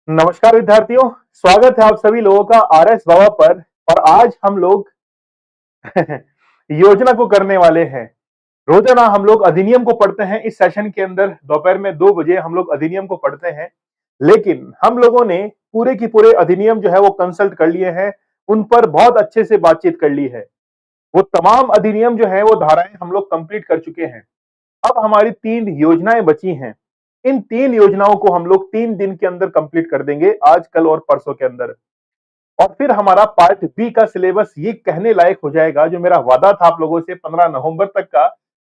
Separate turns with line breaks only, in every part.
नमस्कार विद्यार्थियों, स्वागत है आप सभी लोगों का आरएस बाबा पर। और आज हम लोग योजना को करने वाले हैं। रोजाना हम लोग अधिनियम को पढ़ते हैं। इस सेशन के अंदर दोपहर में 2 बजे हम लोग अधिनियम को पढ़ते हैं, लेकिन हम लोगों ने पूरे की पूरे अधिनियम जो है वो कंसल्ट कर लिए हैं, उन पर बहुत अच्छे से बातचीत कर ली है। वो तमाम अधिनियम जो है वो धाराएं हम लोग कंप्लीट कर चुके हैं। अब हमारी 3 योजनाएं बची हैं। इन 3 योजनाओं को हम लोग 3 दिन के अंदर कंप्लीट कर देंगे, आज, कल और परसों के अंदर। और फिर हमारा पार्ट बी का सिलेबस ये कहने लायक हो जाएगा, जो मेरा वादा था आप लोगों से 15 नवंबर तक का,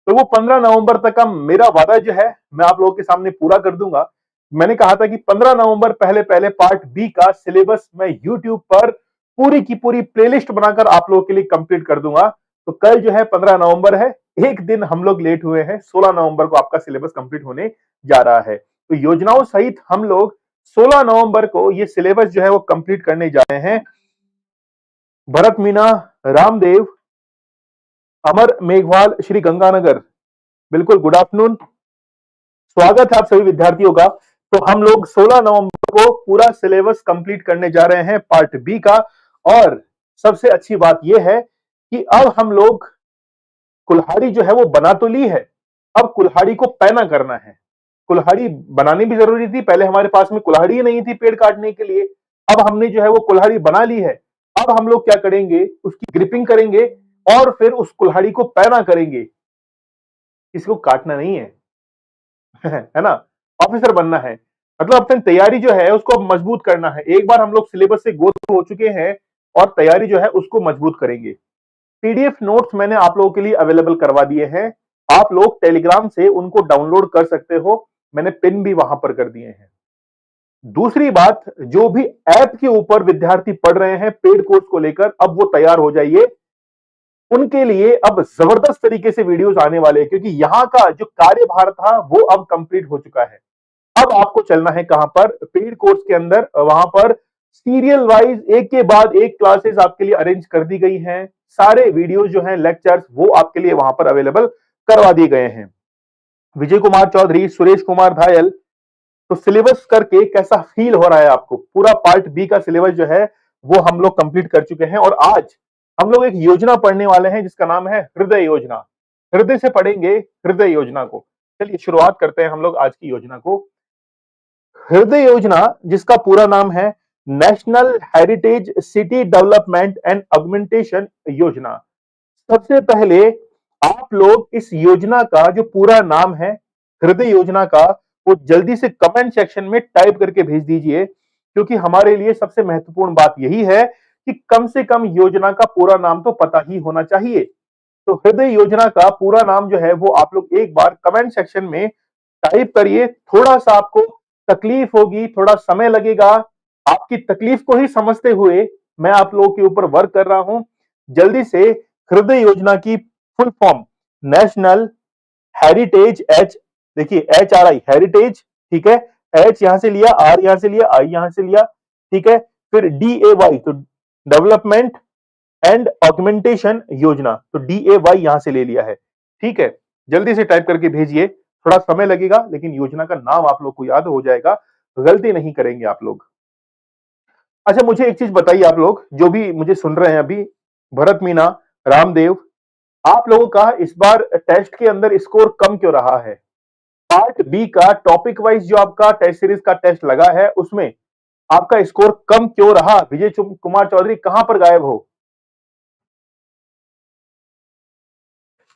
तो वो 15 नवंबर तक का मेरा वादा जो है मैं आप लोगों के सामने पूरा कर दूंगा। मैंने कहा था कि 15 नवंबर पहले पहले पार्ट बी का सिलेबस मैं यूट्यूब पर पूरी की पूरी प्लेलिस्ट बनाकर आप लोगों के लिए कंप्लीट कर दूंगा। तो कल जो है 15 नवंबर है, एक दिन हम लोग लेट हुए हैं। 16 नवंबर को आपका सिलेबस कंप्लीट होने जा रहा है। तो योजनाओं सहित हम लोग 16 नवंबर को ये सिलेबस जो है वो कंप्लीट करने जा रहे हैं। भरत मीना, रामदेव, अमर मेघवाल, श्री गंगानगर, बिल्कुल गुड आफ्टरनून। स्वागत है आप सभी विद्यार्थियों का। तो हम लोग 16 नवंबर को पूरा सिलेबस कंप्लीट करने जा रहे हैं पार्ट बी का। और सबसे अच्छी बात यह है कि अब हम लोग कुल्हाड़ी जो है वो बना तो ली है, अब कुल्हाड़ी को पैना करना है। कुल्हाड़ी बनानी भी जरूरी थी, पहले हमारे पास में कुल्हाड़ी ही नहीं थी पेड़ काटने के लिए। अब हमने जो है वो कुल्हाड़ी बना ली है। अब हम लोग क्या करेंगे, उसकी ग्रिपिंग करेंगे और फिर उस कुल्हाड़ी को पैना करेंगे। इसको काटना नहीं है है ना, ऑफिसर बनना है। मतलब अपनी तैयारी जो है उसको अब मजबूत करना है। एक बार हम लोग सिलेबस से गो थ्रू हो चुके हैं और तैयारी जो है उसको मजबूत करेंगे। पीडीएफ नोट्स मैंने आप लोगों के लिए अवेलेबल करवा दिए हैं। आप लोग टेलीग्राम से उनको डाउनलोड कर सकते हो। मैंने पिन भी वहां पर कर दिए हैं। दूसरी बात, जो भी ऐप के ऊपर विद्यार्थी पढ़ रहे हैं पेड कोर्स को लेकर, अब वो तैयार हो जाइए। उनके लिए अब जबरदस्त तरीके से वीडियोस आने वाले हैं, क्योंकि यहां का जो कार्यभार था वो अब कंप्लीट हो चुका है। अब आपको चलना है कहां पर, पेड कोर्स के अंदर। वहां पर सीरियल वाइज एक के बाद एक क्लासेस आपके लिए अरेंज कर दी गई हैं। सारे वीडियोस जो हैं, लेक्चर्स, वो आपके लिए वहां पर अवेलेबल करवा दिए गए हैं। विजय कुमार चौधरी, सुरेश कुमार धायल, तो सिलेबस करके कैसा फील हो रहा है आपको? पूरा पार्ट बी का सिलेबस जो है वो हम लोग कंप्लीट कर चुके हैं। और आज हम लोग एक योजना पढ़ने वाले हैं जिसका नाम है हृदय योजना। हृदय से पढ़ेंगे हृदय योजना को। चलिए शुरुआत करते हैं हम लोग आज की योजना को। हृदय योजना, जिसका पूरा नाम है national heritage city development and augmentation योजना। सबसे पहले आप लोग इस योजना का जो पूरा नाम है हृदय योजना का, वो जल्दी से कमेंट सेक्शन में टाइप करके भेज दीजिए, क्योंकि हमारे लिए सबसे महत्वपूर्ण बात यही है कि कम से कम योजना का पूरा नाम तो पता ही होना चाहिए। तो हृदय योजना का पूरा नाम जो है वो आप लोग एक बार कमेंट सेक्शन में टाइप करिए। थोड़ा सा आपको तकलीफ होगी, थोड़ा समय लगेगा। आपकी तकलीफ को ही समझते हुए मैं आप लोगों के ऊपर वर्क कर रहा हूं। जल्दी से हृदय योजना की full form, national heritage, H, देखिए एच आर आई, हेरिटेज, ठीक है, एच यहां से लिया, आर यहां से लिया, आई यहां से लिया, ठीक है, फिर डी ए वाई, तो डेवलपमेंट एंड ऑगमेंटेशन योजना, तो डी ए वाई यहां से ले लिया है। ठीक है, जल्दी से टाइप करके भेजिए। थोड़ा समय लगेगा, लेकिन योजना का नाम आप लोग को याद हो जाएगा, गलती नहीं करेंगे आप लोग। अच्छा, मुझे एक चीज बताइए, आप लोग जो भी मुझे सुन रहे हैं अभी, भरत मीना, रामदेव, आप लोगों का इस बार टेस्ट के अंदर स्कोर कम क्यों रहा है? पार्ट बी का टॉपिक वाइज जो आपका टेस्ट सीरीज का टेस्ट लगा है, उसमें आपका स्कोर कम क्यों रहा? विजय कुमार चौधरी कहां पर गायब हो?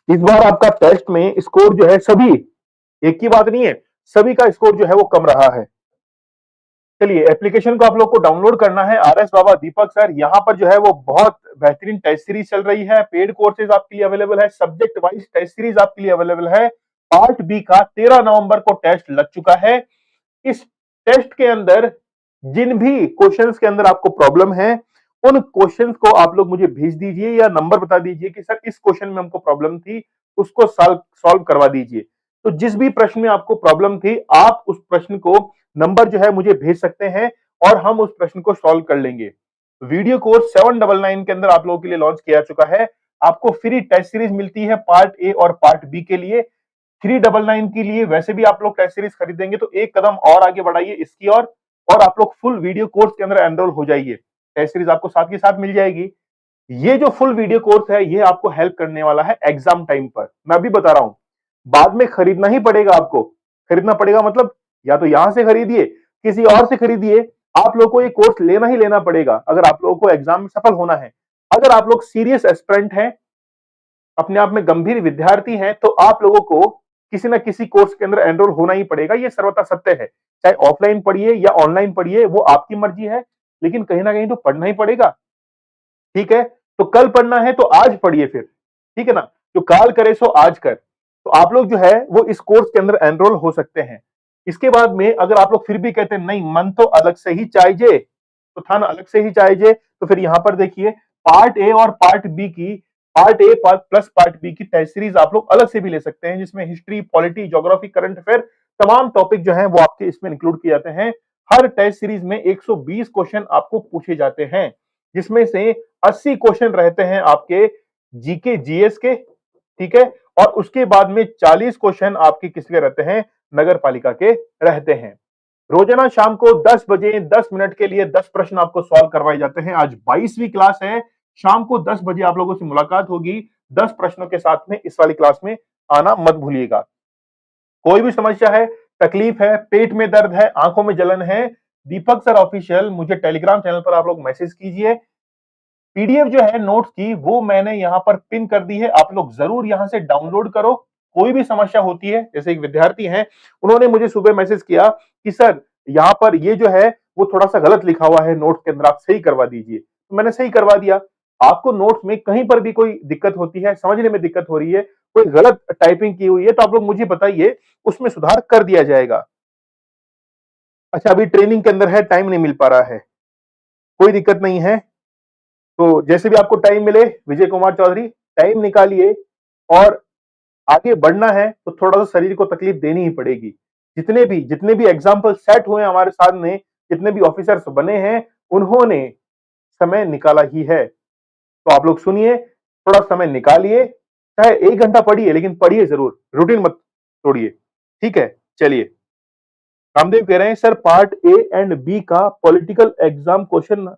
इस बार आपका टेस्ट में स्कोर जो है, सभी, एक की बात नहीं है, सभी का स्कोर जो है वो कम रहा है। चलिए, एप्लीकेशन को आप लोग को डाउनलोड करना है। आरएस बाबा दीपक सर, यहाँ पर जो है वो बहुत बेहतरीन टेस्ट सीरीज चल रही है। पेड कोर्सेज आपके लिए अवेलेबल है, सब्जेक्ट वाइज टेस्ट सीरीज आपके लिए अवेलेबल है। पार्ट बी का 13 नवंबर को टेस्ट लग चुका है। इस टेस्ट के अंदर जिन भी क्वेश्चंस के अंदर आपको प्रॉब्लम है, उन क्वेश्चंस को आप लोग मुझे भेज दीजिए या नंबर बता दीजिए कि सर इस क्वेश्चन में हमको प्रॉब्लम थी, उसको सॉल्व करवा दीजिए। तो जिस भी प्रश्न में आपको प्रॉब्लम थी, आप उस प्रश्न को नंबर जो है मुझे भेज सकते हैं और हम उस प्रश्न को सॉल्व कर लेंगे। वीडियो कोर्स 799 के अंदर आप लोगों के लिए लॉन्च किया चुका है। आपको फ्री टेस्ट सीरीज मिलती है पार्ट ए और पार्ट बी के लिए। 399 के लिए वैसे भी आप लोग टेस्ट सीरीज खरीदेंगे तो एक कदम और आगे बढ़ाइए इसकी ओर। और आप लोग फुल वीडियो कोर्स के अंदर एनरोल हो जाइए। टेस्ट सीरीज आपको साथ के साथ मिल जाएगी। ये जो फुल वीडियो कोर्स है ये आपको हेल्प करने वाला है एग्जाम टाइम पर। मैं अभी बता रहा हूं, बाद में खरीदना ही पड़ेगा आपको। खरीदना पड़ेगा मतलब या तो यहां से खरीदिए, किसी और से खरीदिए, आप लोगों को ये कोर्स लेना ही लेना पड़ेगा अगर आप लोगों को एग्जाम में सफल होना है। अगर आप लोग सीरियस एस्पिरेंट हैं, अपने आप में गंभीर विद्यार्थी हैं, तो आप लोगों को किसी ना किसी कोर्स के अंदर एनरोल होना ही पड़ेगा। ये सर्वथा सत्य है। चाहे ऑफलाइन पढ़िए या ऑनलाइन पढ़िए, वो आपकी मर्जी है, लेकिन कहीं ना कहीं तो पढ़ना ही पड़ेगा। ठीक है, तो कल पढ़ना है तो आज पढ़िए फिर, ठीक है ना। जो काल करे सो आज कर। तो आप लोग जो है वो इस कोर्स के अंदर एनरोल हो सकते हैं। इसके बाद में अगर आप लोग फिर भी कहते हैं नहीं मन तो अलग से ही चाहिए, तो थाना अलग से ही चाहिए, तो फिर यहां पर देखिए पार्ट ए और पार्ट बी की, part A plus part B की टेस्ट सीरीज आप लोग अलग से भी ले सकते हैं, जिसमें history, polity, geography, current affair तमाम टॉपिक जो है वो आपके इसमें इंक्लूड किए जाते हैं। हर टेस्ट सीरीज में 120 क्वेश्चन आपको पूछे जाते हैं, जिसमें से 80 क्वेश्चन रहते हैं आपके जीके जीएस के, ठीक है, और उसके बाद में 40 क्वेश्चन आपके किसके रहते हैं, नगर पालिका के रहते हैं। रोजाना शाम को 10 बजे 10 मिनट के लिए 10 प्रश्न आपको सॉल्व करवाए जाते हैं। आज 22वीं क्लास है, शाम को 10 बजे आप लोगों से मुलाकात होगी 10 प्रश्नों के साथ में। इस वाली क्लास में आना मत भूलिएगा। कोई भी समस्या है, तकलीफ है, पेट में दर्द है, आंखों में जलन है, दीपक सर ऑफिशियल मुझे टेलीग्राम चैनल पर आप लोग मैसेज कीजिए। पीडीएफ जो है नोट्स की वो मैंने यहां पर पिन कर दी है, आप लोग जरूर यहां से डाउनलोड करो। कोई भी समस्या होती है, जैसे एक विद्यार्थी हैं, उन्होंने मुझे सुबह मैसेज किया कि सर यहां पर ये जो है वो थोड़ा सा गलत लिखा हुआ है नोट्स के अंदर, आप सही करवा दीजिए। तो मैंने सही करवा दिया। आपको नोट्स में कहीं पर भी कोई दिक्कत होती है, समझने में दिक्कत हो रही है, कोई गलत टाइपिंग की हुई है, तो आप लोग मुझे बताइए, उसमें सुधार कर दिया जाएगा। अच्छा, अभी ट्रेनिंग के अंदर है, टाइम नहीं मिल पा रहा है, कोई दिक्कत नहीं है। तो जैसे भी आपको टाइम मिले विजय कुमार चौधरी, टाइम निकालिए, और आगे बढ़ना है तो थोड़ा सा शरीर को तकलीफ देनी ही पड़ेगी। जितने भी एग्जाम्पल सेट हुए हमारे सामने, जितने भी ऑफिसर्स बने हैं, उन्होंने समय निकाला ही है। तो आप लोग सुनिए, थोड़ा समय निकालिए, चाहे 1 घंटा पढ़िए, लेकिन पढ़िए जरूर, रूटीन मत तोड़िए। ठीक है, चलिए। रामदेव कह रहे हैं sir part A and B का पॉलिटिकल एग्जाम क्वेश्चन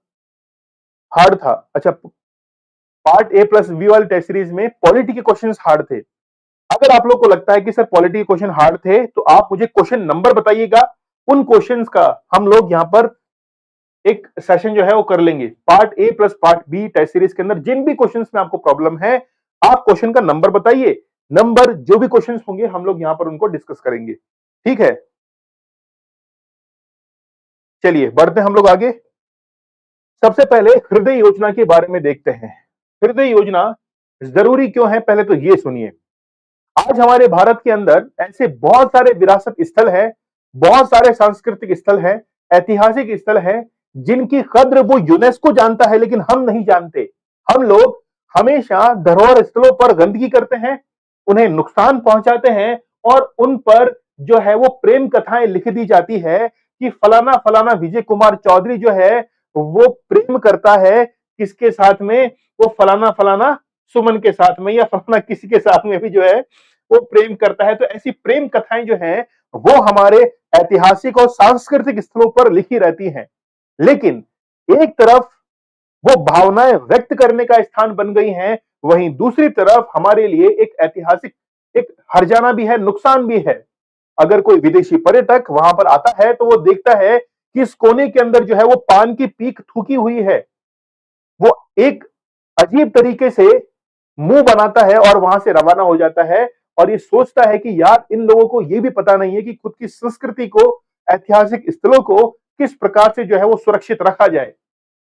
हार्ड था। अच्छा, पार्ट ए प्लस बी वाली टेस्ट सीरीज में पॉलिटी के क्वेश्चन हार्ड थे। अगर आप लोग को लगता है कि सर पॉलिटी के क्वेश्चन हार्ड थे, तो आप मुझे क्वेश्चन नंबर बताइएगा, उन क्वेश्चंस का हम लोग यहां पर एक सेशन जो है वो कर लेंगे। Part A plus part B test series के अंदर जिन भी क्वेश्चंस में आपको प्रॉब्लम है, आप क्वेश्चन का नंबर बताइए। नंबर जो भी क्वेश्चंस होंगे हम लोग यहां पर उनको डिस्कस करेंगे। ठीक है, चलिए बढ़ते हम लोग आगे। सबसे पहले हृदय योजना के बारे में देखते हैं। हृदय योजना जरूरी क्यों है, पहले तो ये सुनिए। आज हमारे भारत के अंदर ऐसे बहुत सारे विरासत स्थल है, बहुत सारे सांस्कृतिक स्थल है, ऐतिहासिक स्थल है, जिनकी कद्र वो यूनेस्को जानता है, लेकिन हम नहीं जानते। हम लोग हमेशा धरोहर स्थलों पर गंदगी करते हैं, उन्हें नुकसान पहुंचाते हैं, और उन पर जो है वो प्रेम कथाएं लिख दी जाती है कि फलाना फलाना विजय कुमार चौधरी जो है वो प्रेम करता है किसके साथ में, वो फलाना फलाना सुमन के साथ में, या फलाना किसी के साथ में भी जो है वो प्रेम करता है। तो ऐसी प्रेम कथाएं जो हैं वो हमारे ऐतिहासिक और सांस्कृतिक स्थलों पर लिखी रहती हैं। लेकिन एक तरफ वो भावनाएं व्यक्त करने का स्थान बन गई हैं, वहीं दूसरी तरफ हमारे लिए एक ऐतिहासिक एक हर्जाना भी है, नुकसान भी है। अगर कोई विदेशी पर्यटक वहां पर आता है तो वो देखता है कि इस कोने के अंदर जो है वो पान की पीक थूकी हुई है, वो एक अजीब तरीके से मुंह बनाता है और वहां से रवाना हो जाता है, और ये सोचता है कि यार इन लोगों को ये भी पता नहीं है कि खुद की संस्कृति को, ऐतिहासिक स्थलों को किस प्रकार से जो है वो सुरक्षित रखा जाए।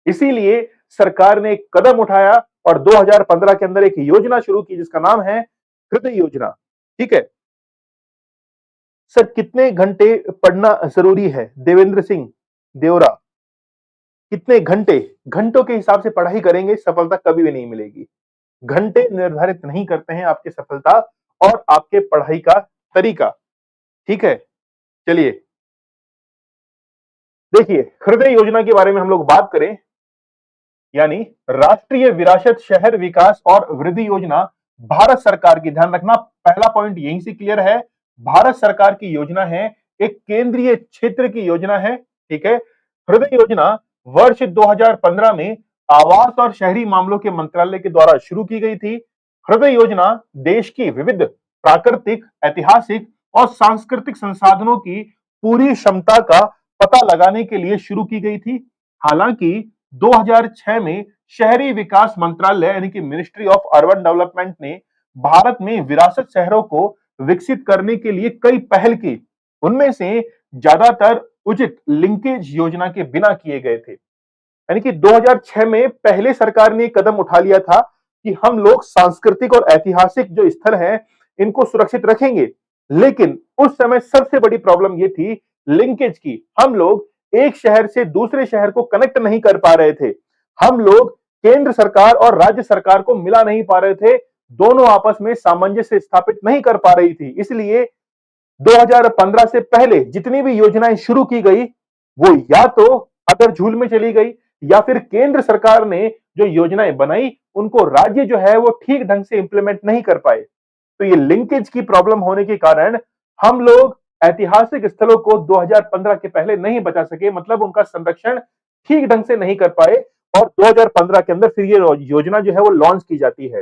इसीलिए सरकार ने एक कदम उठाया और 2015 के अंदर एक योजना शुरू की जिसका नाम है हृदय योजना। ठीक है सर, कितने घंटे पढ़ना जरूरी है, देवेंद्र सिंह देवरा, कितने घंटे? घंटों के हिसाब से पढ़ाई करेंगे सफलता कभी भी नहीं मिलेगी। घंटे निर्धारित नहीं करते हैं आपकी सफलता और आपके पढ़ाई का तरीका। ठीक है, चलिए देखिए हृदय योजना के बारे में हम लोग बात करें, यानी राष्ट्रीय विरासत शहर विकास और वृद्धि योजना भारत सरकार की, ध्यान रखना पहला पॉइंट यहीं से क्लियर है, भारत सरकार की योजना है, एक केंद्रीय क्षेत्र की योजना है। ठीक है। हृदय योजना वर्ष 2015 में आवास और शहरी मामलों के मंत्रालय के द्वारा शुरू की गई थी। हृदय योजना देश की विविध प्राकृतिक, ऐतिहासिक और सांस्कृतिक संसाधनों की पूरी क्षमता का पता लगाने के लिए शुरू की गई थी। हालांकि 2006 में शहरी विकास मंत्रालय यानी कि मिनिस्ट्री ऑफ अर्बन डेवलपमेंट ने भारत में विरासत शहरों को विकसित करने के लिए कई पहल की। उनमें से ज्यादातर उचित लिंकेज योजना के बिना किए गए थे। यानी कि 2006 में पहले सरकार ने कदम उठा लिया था कि हम लोग सांस्कृतिक और ऐतिहासिक जो स्थल हैं इनको सुरक्षित रखेंगे, लेकिन उस समय सबसे बड़ी प्रॉब्लम ये थी लिंकेज की। हम लोग एक शहर से दूसरे शहर को कनेक्ट नहीं कर पा रहे थे। हम लोग केंद्र सरकार और राज्य सरकार को मिला नहीं पा रहे थे। दोनों आपस में सामंजस्य स्थापित नहीं कर पा रही थी। इसलिए 2015 से पहले जितनी भी योजनाएं शुरू की गई वो या तो अगर झूल में चली गई या फिर केंद्र सरकार ने जो योजनाएं बनाई उनको राज्य जो है वो ठीक ढंग से इंप्लीमेंट नहीं कर पाए। तो ये लिंकेज की प्रॉब्लम होने के कारण हम लोग ऐतिहासिक स्थलों को 2015 के पहले नहीं बचा सके, मतलब उनका संरक्षण ठीक ढंग से नहीं कर पाए। और 2015 के अंदर फिर ये योजना जो है वो लॉन्च की जाती है।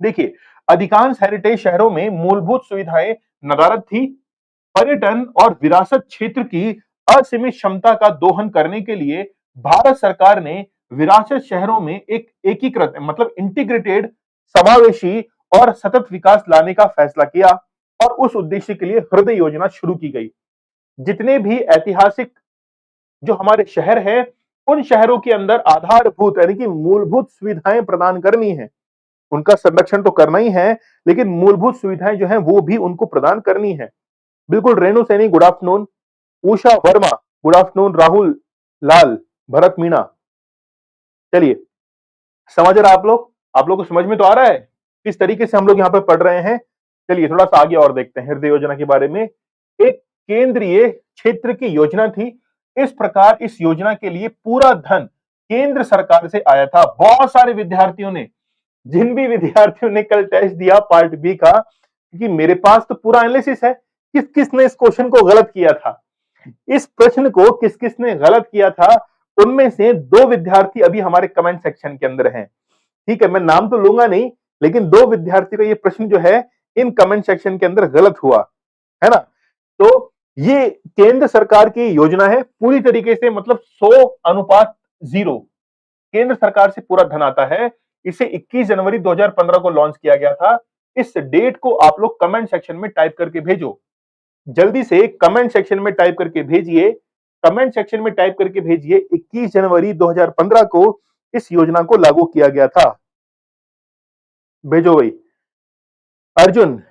देखिए, अधिकांश हेरिटेज शहरों में मूलभूत सुविधाएं नदारद थी। पर्यटन और विरासत क्षेत्र की असीमित क्षमता का दोहन करने के लिए भारत सरकार ने विरासत शहरों में एक एकीकृत मतलब इंटीग्रेटेड, समावेशी और सतत विकास लाने का फैसला किया और उस उद्देश्य के लिए हृदय योजना शुरू की गई। जितने भी ऐतिहासिक जो हमारे शहर हैं उन शहरों के अंदर आधारभूत यानी कि मूलभूत सुविधाएं प्रदान करनी है। उनका संरक्षण तो करना ही है, लेकिन मूलभूत सुविधाएं जो हैं वो भी उनको प्रदान करनी है। बिल्कुल। Renu Saini good afternoon, Usha Verma good afternoon, Rahul लाल, भरत मीणा। चलिए, समझ रहा आप लोग को समझ में तो आ रहा है किस तरीके से हम लोग यहाँ पे पढ़ रहे हैं। चलिए थोड़ा सा आगे और देखते हैं हृदय योजना के बारे में। एक केंद्रीय क्षेत्र की योजना थी। इस प्रकार इस योजना के लिए पूरा धन केंद्र सरकार से आया था। बहुत सारे विद्यार्थियों ने, जिन भी विद्यार्थियों ने कल टेस्ट दिया पार्ट बी का, क्योंकि मेरे पास तो पूरा एनालिसिस है किस किसने इस क्वेश्चन को गलत किया था, इस प्रश्न को किस किसने गलत किया था, उनमें से 2 विद्यार्थी अभी हमारे कमेंट सेक्शन के अंदर हैं। ठीक है, मैं नाम तो लूंगा नहीं, लेकिन 2 विद्यार्थी का ये प्रश्न जो है इन कमेंट सेक्शन के अंदर गलत हुआ है ना। तो ये केंद्र सरकार की योजना है पूरी तरीके से, मतलब 100:0 केंद्र सरकार से पूरा धन आता है। इसे 21 जनवरी 2015 को लॉन्च किया गया था। इस डेट को आप लोग कमेंट सेक्शन में टाइप करके भेजो, जल्दी से कमेंट सेक्शन में टाइप करके भेजिए। कमेंट सेक्शन में टाइप करके भेजिए 21 जनवरी 2015 को इस योजना को लागू किया गया था। भेजो भाई। अर्जुन,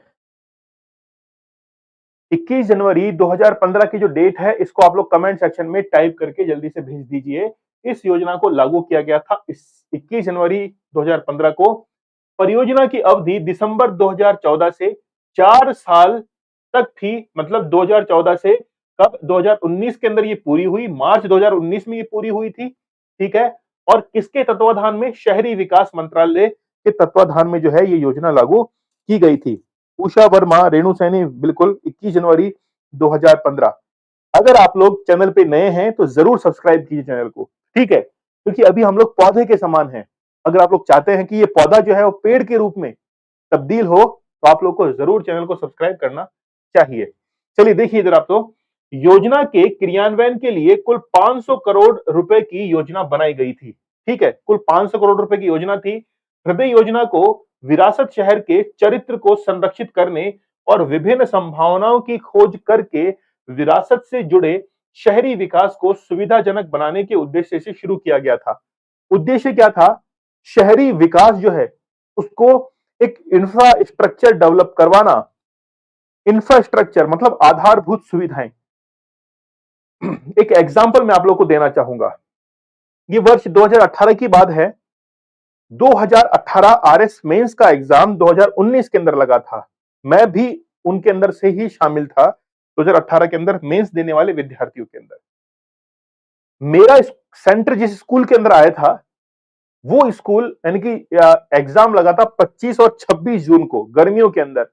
21 जनवरी 2015 की जो डेट है इसको आप लोग कमेंट सेक्शन में टाइप करके जल्दी से भेज दीजिए। इस योजना को लागू किया गया था इस 21 जनवरी 2015 को। परियोजना की अवधि दिसंबर 2014 से 4 साल तक थी, मतलब 2014 से कब 2019 के अंदर ये पूरी हुई, मार्च 2019 में ये पूरी हुई थी। ठीक है, और किसके तत्वाधान में? शहरी विकास मंत्रालय के तत्वाधान में जो है ये योजना लागू की गई थी। उषा वर्मा, रेणु सैनी, बिल्कुल 21 जनवरी 2015। अगर आप लोग चैनल पे नए हैं तो जरूर सब्सक्राइब कीजिए चैनल को, ठीक है, क्योंकि अभी हम लोग पौधे के समान हैं। अगर आप लोग चाहते हैं कि ये पौधा जो है वो पेड़ के रूप में तब्दील हो तो आप लोग को जरूर चैनल को सब्सक्राइब करना चाहिए। चलिए देखिए इधर, आप तो योजना के क्रियान्वयन के लिए कुल 500 करोड़ रुपए की योजना बनाई गई थी। ठीक है, कुल 500 करोड़ रुपए की योजना थी। हृदय योजना को विरासत शहर के चरित्र को संरक्षित करने और विभिन्न संभावनाओं की खोज करके विरासत से जुड़े शहरी विकास को सुविधाजनक बनाने के उद्देश्य से शुरू किया गया था। उद्देश्य क्या था? शहरी विकास जो है उसको एक इंफ्रास्ट्रक्चर डेवलप करवाना। इंफ्रास्ट्रक्चर मतलब आधारभूत सुविधाएं। एक एग्जांपल मैं आप लोगों को देना चाहूंगा। ये वर्ष 2018 की बात है। 2018 आरएस मेंस का एग्जाम 2019 के अंदर लगा था। मैं भी उनके अंदर से ही शामिल था, 2018 के अंदर मेंस देने वाले विद्यार्थियों के अंदर। मेरा सेंटर जिस स्कूल के अंदर आया था वो स्कूल यानी कि एग्जाम लगा था 25 और 26 जून को, गर्मियों के अंदर।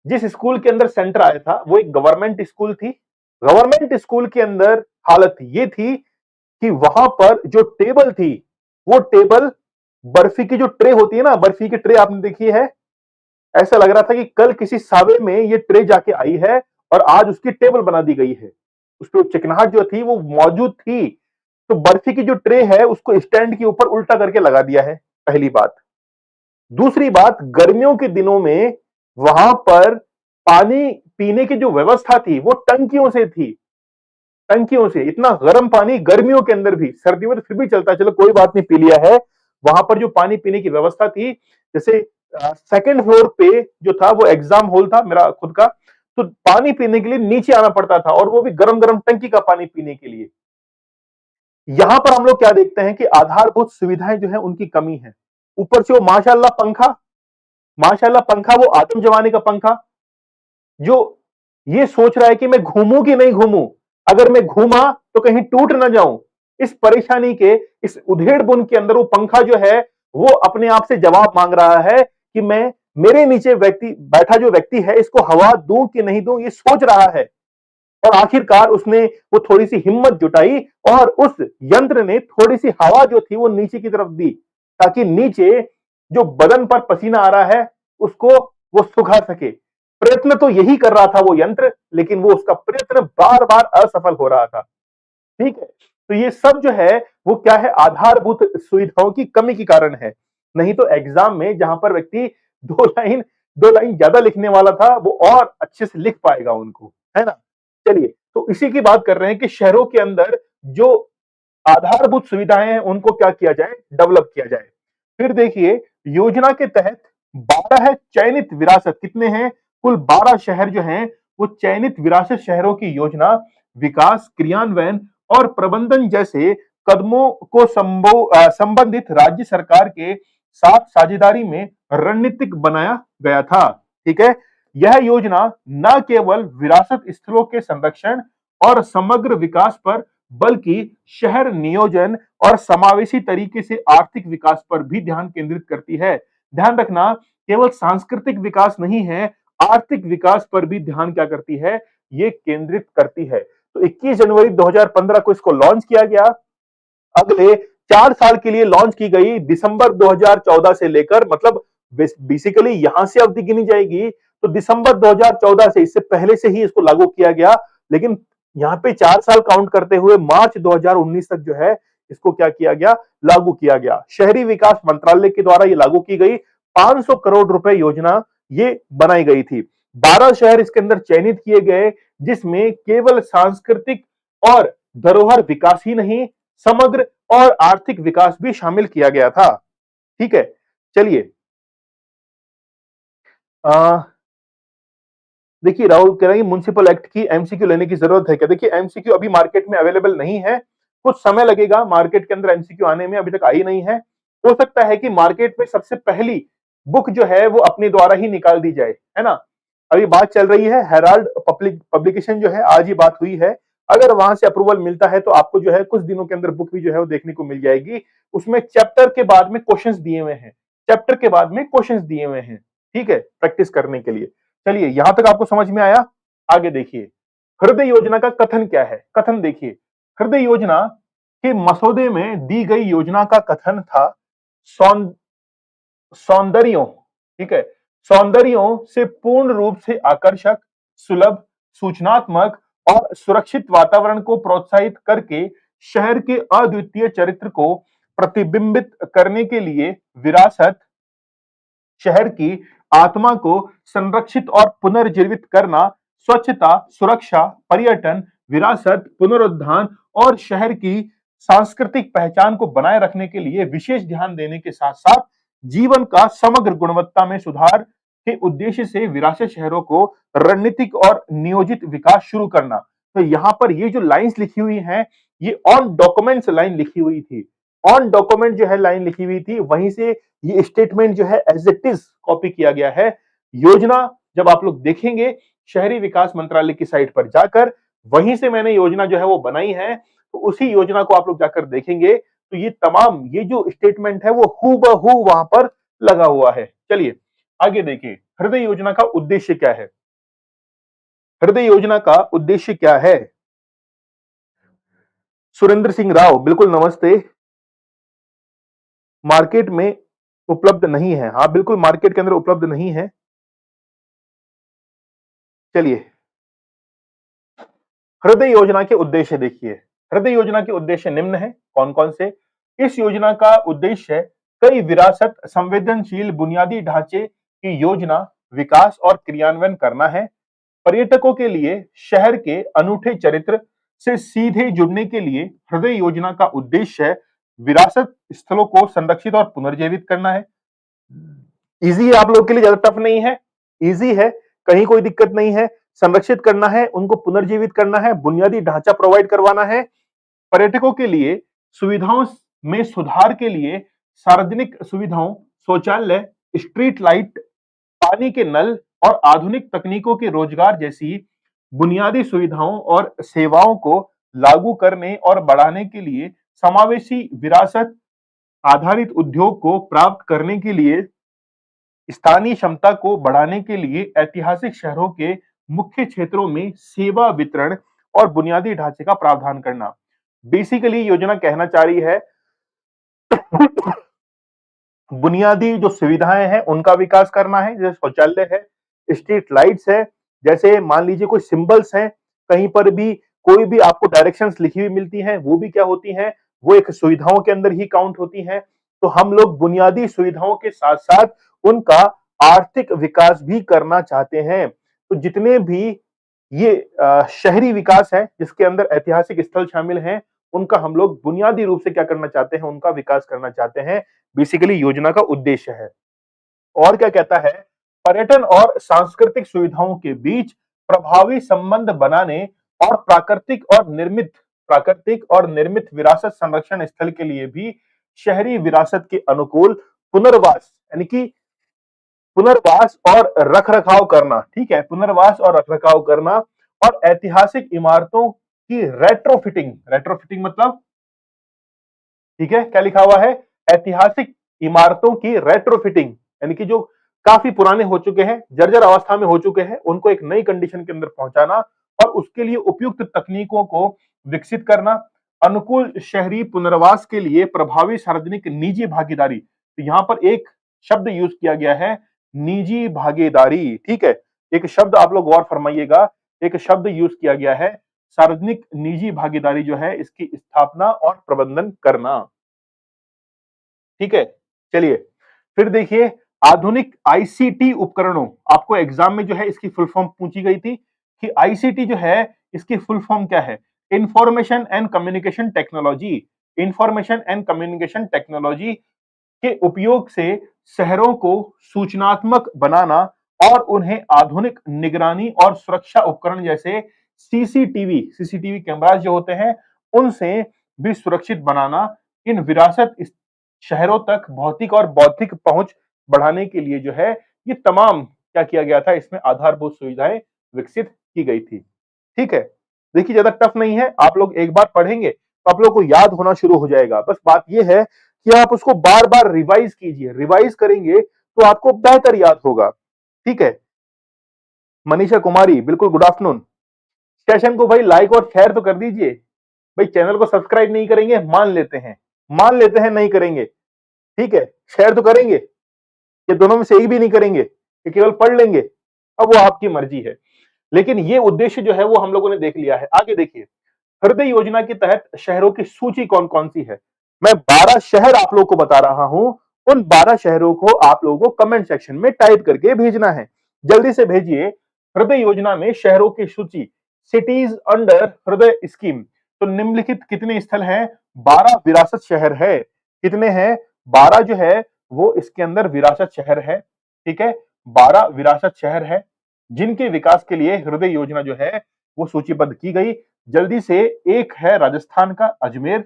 जिस स्कूल के अंदर सेंटर आया था वो एक गवर्नमेंट स्कूल थी गवर्नमेंट स्कूल के अंदर हालत ये थी कि वहां पर जो टेबल थी, वो टेबल बर्फी की जो ट्रे होती है ना, बर्फी की ट्रे आपने देखी है, ऐसा लग रहा था कि कल किसी सावे में ये ट्रे जाके आई है और आज उसकी टेबल बना दी गई है। उसपे चिकनाहट जो थी वो मौजूद थी। तो बर्फी की जो ट्रे है उसको स्टैंड के ऊपर उल्टा करके लगा दिया है, पहली बात। दूसरी बात, गर्मियों के दिनों में वहां पर पानी पीने की जो व्यवस्था थी वो टंकियों से थी। टंकियों से इतना गर्म पानी गर्मियों के अंदर भी, सर्दियों में तो फिर भी चलता, चलो कोई बात नहीं, पी लिया है। वहां पर जो पानी पीने की व्यवस्था थी, जैसे सेकंड फ्लोर पे जो था वो एग्जाम हॉल था मेरा खुद का, तो पानी पीने के लिए नीचे आना पड़ता था और वो भी गरम गरम टंकी का पानी पीने के लिए। यहां पर हम लोग क्या देखते हैं कि आधारभूत सुविधाएं जो है उनकी कमी है। ऊपर से वो माशाल्लाह पंखा, माशाल्लाह पंखा, वो आदम जमाने का पंखा, जो ये सोच रहा है कि मैं घूमूं कि नहीं घूमूं, अगर मैं घूमा तो कहीं टूट ना जाऊं। इस परेशानी के, इस उधेड़ बुन के अंदर वो पंखा जो है वो अपने आप से जवाब मांग रहा है कि मैं, मेरे नीचे व्यक्ति बैठा जो व्यक्ति है इसको हवा दूं कि नहीं दूं, ये सोच रहा है। और आखिरकार उसने वो थोड़ी सी हिम्मत जुटाई और उस यंत्र ने थोड़ी सी हवा जो थी वो नीचे की तरफ दी, ताकि नीचे जो बदन पर पसीना आ रहा है उसको वो सुखा सके। प्रयत्न तो यही कर रहा था वो यंत्र, लेकिन वो उसका प्रयत्न बार बार असफल हो रहा था। ठीक है, तो ये सब जो है वो क्या है, आधारभूत सुविधाओं की कमी के कारण है। नहीं तो एग्जाम में जहां पर व्यक्ति दो लाइन ज्यादा लिखने वाला था वो और अच्छे से लिख पाएगा उनको, है ना। चलिए, तो इसी की बात कर रहे हैं कि शहरों के अंदर जो आधारभूत सुविधाएं हैं उनको क्या किया जाए, डेवलप किया जाए। फिर देखिए, योजना के तहत 12 है चयनित विरासत, कितने हैं, कुल 12 शहर जो हैं वो चयनित विरासत शहरों की योजना, विकास, क्रियान्वयन और प्रबंधन जैसे कदमों को संबंधित राज्य सरकार के साथ साझेदारी में रणनीतिक बनाया गया था। ठीक है, यह योजना न केवल विरासत स्थलों के संरक्षण और समग्र विकास पर, बल्कि शहर नियोजन और समावेशी तरीके से आर्थिक विकास पर भी ध्यान केंद्रित करती है। ध्यान रखना, केवल सांस्कृतिक विकास नहीं है, आर्थिक विकास पर भी ध्यान क्या करती है, ये केंद्रित करती है। तो 21 जनवरी 2015 को इसको लॉन्च किया गया। अगले 4 साल के लिए लॉन्च की गई, दिसंबर 2014 से लेकर, मतलब बेसिकली यहां से अवधि गिनी जाएगी तो दिसंबर 2014 से, इससे पहले से ही इसको लागू किया गया, लेकिन यहाँ पे 4 साल काउंट करते हुए मार्च 2019 तक जो है इसको क्या किया गया, लागू किया गया। शहरी विकास मंत्रालय के द्वारा ये लागू की गई, 500 करोड़ रुपए योजना ये बनाई गई थी। 12 शहर इसके अंदर चयनित किए गए, जिसमें केवल सांस्कृतिक और धरोहर विकास ही नहीं, समग्र और आर्थिक विकास भी शामिल किया गया था। ठीक है, चलिए, देखिए राहुल कह रहे हैं कि म्युनिसिपल एक्ट की एमसीक्यू लेने की जरूरत है क्या। देखिए, एमसीक्यू अभी मार्केट में अवेलेबल नहीं है, कुछ समय लगेगा मार्केट के अंदर एमसीक्यू आने में, अभी तक आई नहीं है। हो सकता है कि मार्केट में सबसे पहली बुक जो है वो अपने द्वारा ही निकाल दी जाए, है ना। अभी बात चल रही है, हेराल्ड पब्लिकेशन जो है, आज ही बात हुई है। अगर वहां से अप्रूवल मिलता है तो आपको जो है कुछ दिनों के अंदर बुक भी जो है वो देखने को मिल जाएगी। उसमें चैप्टर के बाद में क्वेश्चंस दिए हुए हैं, चैप्टर के बाद में क्वेश्चंस दिए हुए हैं, ठीक है, प्रैक्टिस करने के लिए। चलिए, यहां तक आपको समझ में आया। आगे देखिए, हृदय योजना का कथन क्या है। कथन देखिए, हृदय योजना के मसौदे में दी गई योजना का कथन था, सौंदर्यों, ठीक है, सौंदर्यों से पूर्ण रूप से आकर्षक, सुलभ, सूचनात्मक और सुरक्षित वातावरण को प्रोत्साहित करके शहर के अद्वितीय चरित्र को प्रतिबिंबित करने के लिए विरासत, शहर की आत्मा को संरक्षित और पुनर्जीवित करना, स्वच्छता, सुरक्षा, पर्यटन, विरासत, पुनरुत्थान और शहर की सांस्कृतिक पहचान को बनाए रखने के लिए विशेष ध्यान देने के साथ साथ जीवन का समग्र गुणवत्ता में सुधार के उद्देश्य से विरासत शहरों को रणनीतिक और नियोजित विकास शुरू करना। तो यहां पर ये जो लाइंस लिखी हुई हैं, ये ऑन डॉक्यूमेंट्स लाइन लिखी हुई थी, ऑन डॉक्यूमेंट जो है लाइन लिखी हुई थी, वहीं से ये स्टेटमेंट जो है एज इट इज कॉपी किया गया है। योजना जब आप लोग देखेंगे शहरी विकास मंत्रालय की साइट पर जाकर, वहीं से मैंने योजना जो है वो बनाई है, तो उसी योजना को आप लोग जाकर देखेंगे तो ये तमाम ये जो स्टेटमेंट है वो हूबहू वहां पर लगा हुआ है। चलिए आगे देखिए, हृदय योजना का उद्देश्य क्या है। हृदय योजना का उद्देश्य क्या है? सुरेंद्र सिंह राव, बिल्कुल नमस्ते। मार्केट में उपलब्ध नहीं है। हाँ, बिल्कुल मार्केट के अंदर उपलब्ध नहीं है। चलिए, हृदय योजना के उद्देश्य देखिए। हृदय योजना के उद्देश्य निम्न है। कौन कौन से? इस योजना का उद्देश्य कई विरासत संवेदनशील बुनियादी ढांचे की योजना, विकास और क्रियान्वयन करना है। पर्यटकों के लिए शहर के अनूठे चरित्र से सीधे जुड़ने के लिए हृदय योजना का उद्देश्य विरासत स्थलों को संरक्षित और पुनर्जीवित करना है। इजी है, आप लोगों के लिए, ज्यादा टफ नहीं है, इजी है, कहीं कोई दिक्कत नहीं है। संरक्षित करना है, उनको पुनर्जीवित करना है, बुनियादी ढांचा प्रोवाइड करवाना है। पर्यटकों के लिए सुविधाओं में सुधार के लिए सार्वजनिक सुविधाओं, शौचालय, स्ट्रीट लाइट, पानी के नल और आधुनिक तकनीकों के रोजगार जैसी बुनियादी सुविधाओं और सेवाओं को लागू करने और बढ़ाने के लिए समावेशी विरासत आधारित उद्योग को प्राप्त करने के लिए स्थानीय क्षमता को बढ़ाने के लिए ऐतिहासिक शहरों के मुख्य क्षेत्रों में सेवा वितरण और बुनियादी ढांचे का प्रावधान करना। बेसिकली योजना कहना चाह रही है बुनियादी जो सुविधाएं हैं उनका विकास करना है, जैसे शौचालय है, स्ट्रीट लाइट्स है, जैसे मान लीजिए कोई सिंबल्स हैं, कहीं पर भी कोई भी आपको डायरेक्शंस लिखी हुई मिलती हैं, वो भी क्या होती हैं, वो एक सुविधाओं के अंदर ही काउंट होती हैं। तो हम लोग बुनियादी सुविधाओं के साथ साथ उनका आर्थिक विकास भी करना चाहते हैं। तो जितने भी ये शहरी विकास है जिसके अंदर ऐतिहासिक स्थल शामिल हैं, उनका हम लोग बुनियादी रूप से क्या करना चाहते हैं, उनका विकास करना चाहते हैं। बेसिकली योजना का उद्देश्य है। और क्या कहता है? पर्यटन और सांस्कृतिक सुविधाओं के बीच प्रभावी संबंध बनाने और प्राकृतिक और निर्मित विरासत संरक्षण स्थल के लिए भी शहरी विरासत के अनुकूल पुनर्वास, यानी कि पुनर्वास और रखरखाव करना, ठीक है, पुनर्वास और रखरखाव करना, और ऐतिहासिक इमारतों की रेट्रोफिटिंग मतलब, ठीक है, क्या लिखा हुआ है? ऐतिहासिक इमारतों की रेट्रोफिटिंग, यानी कि जो काफी पुराने हो चुके हैं, जर्जर अवस्था में हो चुके हैं, उनको एक नई कंडीशन के अंदर पहुंचाना और उसके लिए उपयुक्त तकनीकों को विकसित करना। अनुकूल शहरी पुनर्वास के लिए प्रभावी सार्वजनिक निजी भागीदारी, तो यहां पर एक शब्द यूज किया गया है, निजी भागीदारी, ठीक है। एक शब्द आप लोग गौर फरमाइएगा, एक शब्द यूज किया गया है, सार्वजनिक निजी भागीदारी जो है इसकी स्थापना और प्रबंधन करना, ठीक है। चलिए फिर देखिए, आधुनिक आईसीटी उपकरणों, आपको एग्जाम में जो है इसकी फुल फॉर्म पूछी गई थी कि आईसीटी जो है इसकी फुल फॉर्म क्या है? Information and communication technology. Information and communication technology के उपयोग से शहरों को सूचनात्मक बनाना और उन्हें आधुनिक निगरानी और सुरक्षा उपकरण जैसे सीसीटीवी कैमरास जो होते हैं उनसे भी सुरक्षित बनाना। इन विरासत शहरों तक भौतिक और बौद्धिक पहुंच बढ़ाने के लिए जो है ये तमाम क्या किया गया था, इसमें आधारभूत सुविधाएं विकसित की गई थी, ठीक है। देखिए ज्यादा टफ नहीं है, आप लोग एक बार पढ़ेंगे तो आप लोग को याद होना शुरू हो जाएगा। बस बात यह है कि आप उसको बार बार रिवाइज कीजिए, रिवाइज करेंगे तो आपको बेहतर याद होगा, ठीक है। मनीषा कुमारी, बिल्कुल गुड आफ्टरनून। सेशन को भाई लाइक और शेयर तो कर दीजिए। भाई चैनल को सब्सक्राइब नहीं करेंगे, मान लेते हैं नहीं करेंगे, ठीक है। शेयर तो करेंगे, ये दोनों में से एक भी नहीं करेंगे, ये केवल पढ़ लेंगे, अब वो आपकी मर्जी है। लेकिन ये उद्देश्य जो है वो हम लोगों ने देख लिया है। आगे देखिए, हृदय योजना के तहत शहरों की सूची कौन कौन सी है। मैं 12 शहर आप लोगों को बता रहा हूं, उन 12 शहरों को आप लोगों को कमेंट सेक्शन में टाइप करके भेजना है, जल्दी से भेजिए। हृदय योजना में शहरों की सूची, सिटीज अंडर हृदय स्कीम। तो निम्नलिखित कितने स्थल हैं? 12 विरासत शहर है। कितने हैं? 12 जो है वो इसके अंदर विरासत शहर है, ठीक है। 12 विरासत शहर है जिनके विकास के लिए हृदय योजना जो है वो सूचीबद्ध की गई। जल्दी से, एक है राजस्थान का अजमेर,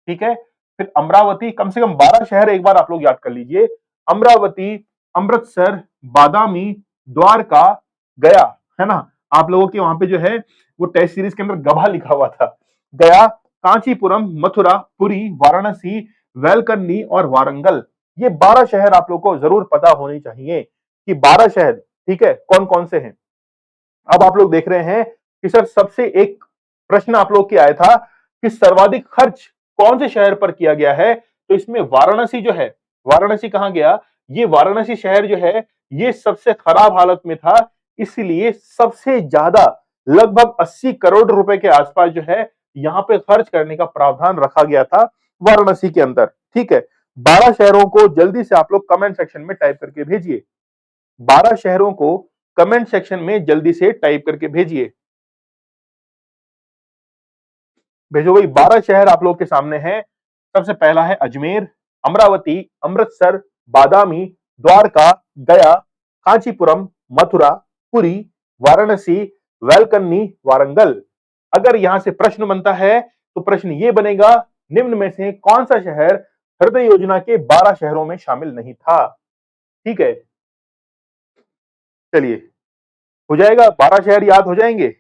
ठीक है। फिर अमरावती, कम से कम 12 शहर एक बार आप लोग याद कर लीजिए। अमरावती, अमृतसर, बादामी, द्वारका, गया, है ना। आप लोगों के वहां पे जो है वो टेस्ट सीरीज के अंदर गभा लिखा हुआ था। गया, कांचीपुरम, मथुरा, पुरी, वाराणसी, वेलकन्नी और वारंगल। ये 12 शहर आप लोग को जरूर पता होने चाहिए कि 12 शहर, ठीक है, कौन कौन से हैं। अब आप लोग देख रहे हैं कि सर सबसे एक प्रश्न आप लोग के आया था कि सर्वाधिक खर्च कौन से शहर पर किया गया है, तो इसमें वाराणसी जो है, वाराणसी कहां गया, ये वाराणसी शहर जो है ये सबसे खराब हालत में था, इसलिए सबसे ज्यादा लगभग 80 करोड़ रुपए के आसपास जो है यहां पे खर्च करने का प्रावधान रखा गया था वाराणसी के अंदर। ठीक है, 12 शहरों को जल्दी से आप लोग कमेंट सेक्शन में टाइप करके भेजिए, 12 शहरों को कमेंट सेक्शन में जल्दी से टाइप करके भेजिए। भेजो भाई, 12 शहर आप लोग के सामने हैं। सबसे पहला है अजमेर, अमरावती, अमृतसर, बादामी, द्वारका, गया, कांचीपुरम, मथुरा, पुरी, वाराणसी, वेलकन्नी, वारंगल। अगर यहां से प्रश्न बनता है तो प्रश्न ये बनेगा, निम्न में से कौन सा शहर हृदय योजना के 12 शहरों में शामिल नहीं था। ठीक है, चलिए हो जाएगा, 12 शहर याद हो जाएंगे।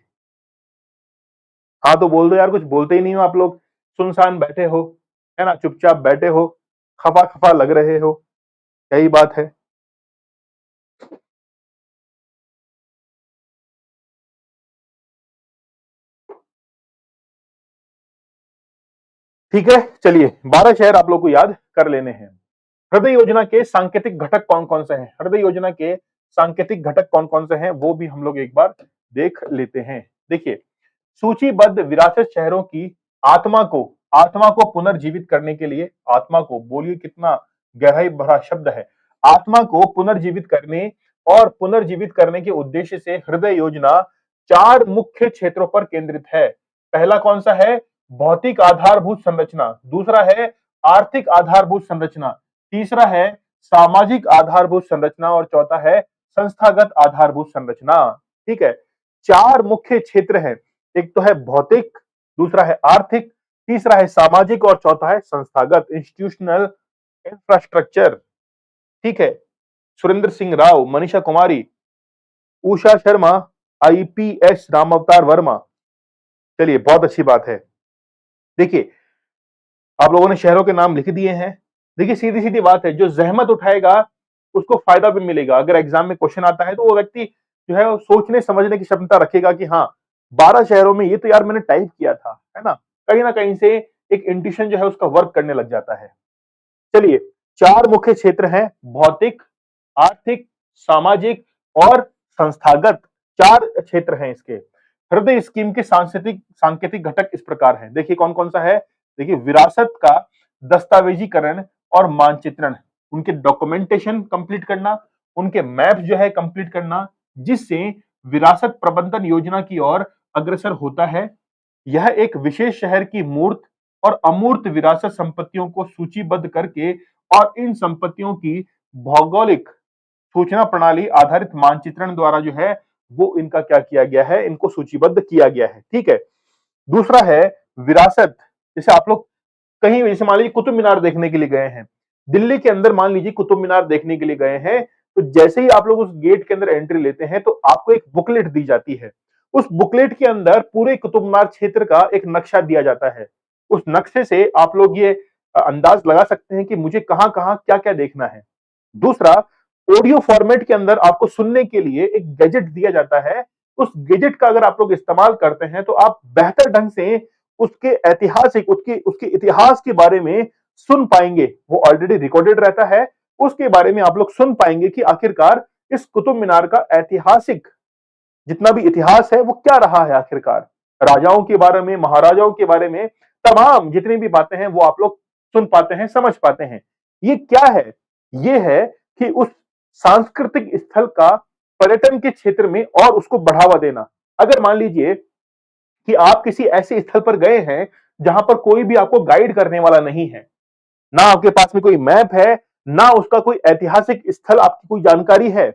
हाँ तो बोल दो यार, कुछ बोलते ही नहीं हो आप लोग, सुनसान बैठे हो, है ना, चुपचाप बैठे हो, खफा खफा लग रहे हो, यही बात है। ठीक है, चलिए 12 शहर आप लोग को याद कर लेने हैं। हृदय योजना के सांकेतिक घटक कौन कौन से हैं, हृदय योजना के सांकेतिक घटक कौन कौन से हैं वो भी हम लोग एक बार देख लेते हैं। देखिए, सूचीबद्ध विरासत शहरों की आत्मा को पुनर्जीवित करने के लिए, आत्मा को, बोलिए कितना गहराई भरा शब्द है, आत्मा को पुनर्जीवित करने और पुनर्जीवित करने के उद्देश्य से हृदय योजना 4 मुख्य क्षेत्रों पर केंद्रित है। पहला कौन सा है, भौतिक आधारभूत संरचना, दूसरा है आर्थिक आधारभूत संरचना, तीसरा है सामाजिक आधारभूत संरचना और चौथा है संस्थागत आधारभूत संरचना। ठीक है, 4 मुख्य क्षेत्र हैं, एक तो है भौतिक, दूसरा है आर्थिक, तीसरा है सामाजिक और चौथा है संस्थागत, इंस्टीट्यूशनल इंफ्रास्ट्रक्चर। ठीक है, सुरेंद्र सिंह राव, मनीषा कुमारी, उषा शर्मा, आईपीएस राम अवतार वर्मा। चलिए बहुत अच्छी बात है। देखिए, आप लोगों ने शहरों के नाम लिख दिए हैं। देखिए सीधी सीधी बात है, जो जहमत उठाएगा उसको फायदा भी मिलेगा। अगर एग्जाम में क्वेश्चन आता है तो वो व्यक्ति जो है वो सोचने समझने की क्षमता रखेगा कि हाँ 12 शहरों में ये तो यार मैंने टाइप किया था, है ना कहीं से एक इंट्यूशन जो है उसका वर्क करने लग जाता है। चलिए, 4 मुख्य क्षेत्र हैं, भौतिक, आर्थिक, सामाजिक और संस्थागत, 4 क्षेत्र हैं इसके। हृदय स्कीम के सांस्कृतिक सांकेतिक घटक इस प्रकार हैं, देखिए कौन कौन सा है। देखिए, विरासत का दस्तावेजीकरण और मानचित्रण, उनके डॉक्यूमेंटेशन कंप्लीट करना, उनके मैप जो है कंप्लीट करना, जिससे विरासत प्रबंधन योजना की ओर अग्रसर होता है। यह एक विशेष शहर की मूर्त और अमूर्त विरासत संपत्तियों को सूचीबद्ध करके और इन संपत्तियों की भौगोलिक सूचना प्रणाली आधारित मानचित्रण द्वारा जो है वो इनका क्या किया गया है, इनको सूचीबद्ध किया गया है। ठीक है, दूसरा है विरासत, जैसे आप लोग कहीं, जैसे मान लीजिए कुतुब मीनार देखने के लिए गए हैं, दिल्ली के अंदर मान लीजिए कुतुब मीनार देखने के लिए गए हैं, तो जैसे ही आप लोग उस गेट के अंदर एंट्री लेते हैं तो आपको एक बुकलेट दी जाती है। उस बुकलेट के अंदर पूरे कुतुब मीनार क्षेत्र का एक नक्शा दिया जाता है। उस नक्शे से आप लोग ये अंदाज लगा सकते हैं कि मुझे कहां कहां क्या क्या देखना है। दूसरा, ऑडियो फॉर्मेट के अंदर आपको सुनने के लिए एक गैजेट दिया जाता है। उस गैजेट का अगर आप लोग इस्तेमाल करते हैं तो आप बेहतर ढंग से उसके ऐतिहासिक, उसके उसके इतिहास के बारे में सुन पाएंगे। वो ऑलरेडी रिकॉर्डेड रहता है, उसके बारे में आप लोग सुन पाएंगे कि आखिरकार इस कुतुब मीनार का ऐतिहासिक जितना भी इतिहास है वो क्या रहा है, आखिरकार राजाओं के बारे में, महाराजाओं के बारे में, तमाम जितनी भी बातें हैं वो आप लोग सुन पाते हैं, समझ पाते हैं। ये क्या है, ये है कि उस सांस्कृतिक स्थल का पर्यटन के क्षेत्र में और उसको बढ़ावा देना। अगर मान लीजिए कि आप किसी ऐसे स्थल पर गए हैं जहां पर कोई भी आपको गाइड करने वाला नहीं है, ना आपके पास में कोई मैप है, ना उसका कोई ऐतिहासिक स्थल आपकी कोई जानकारी है,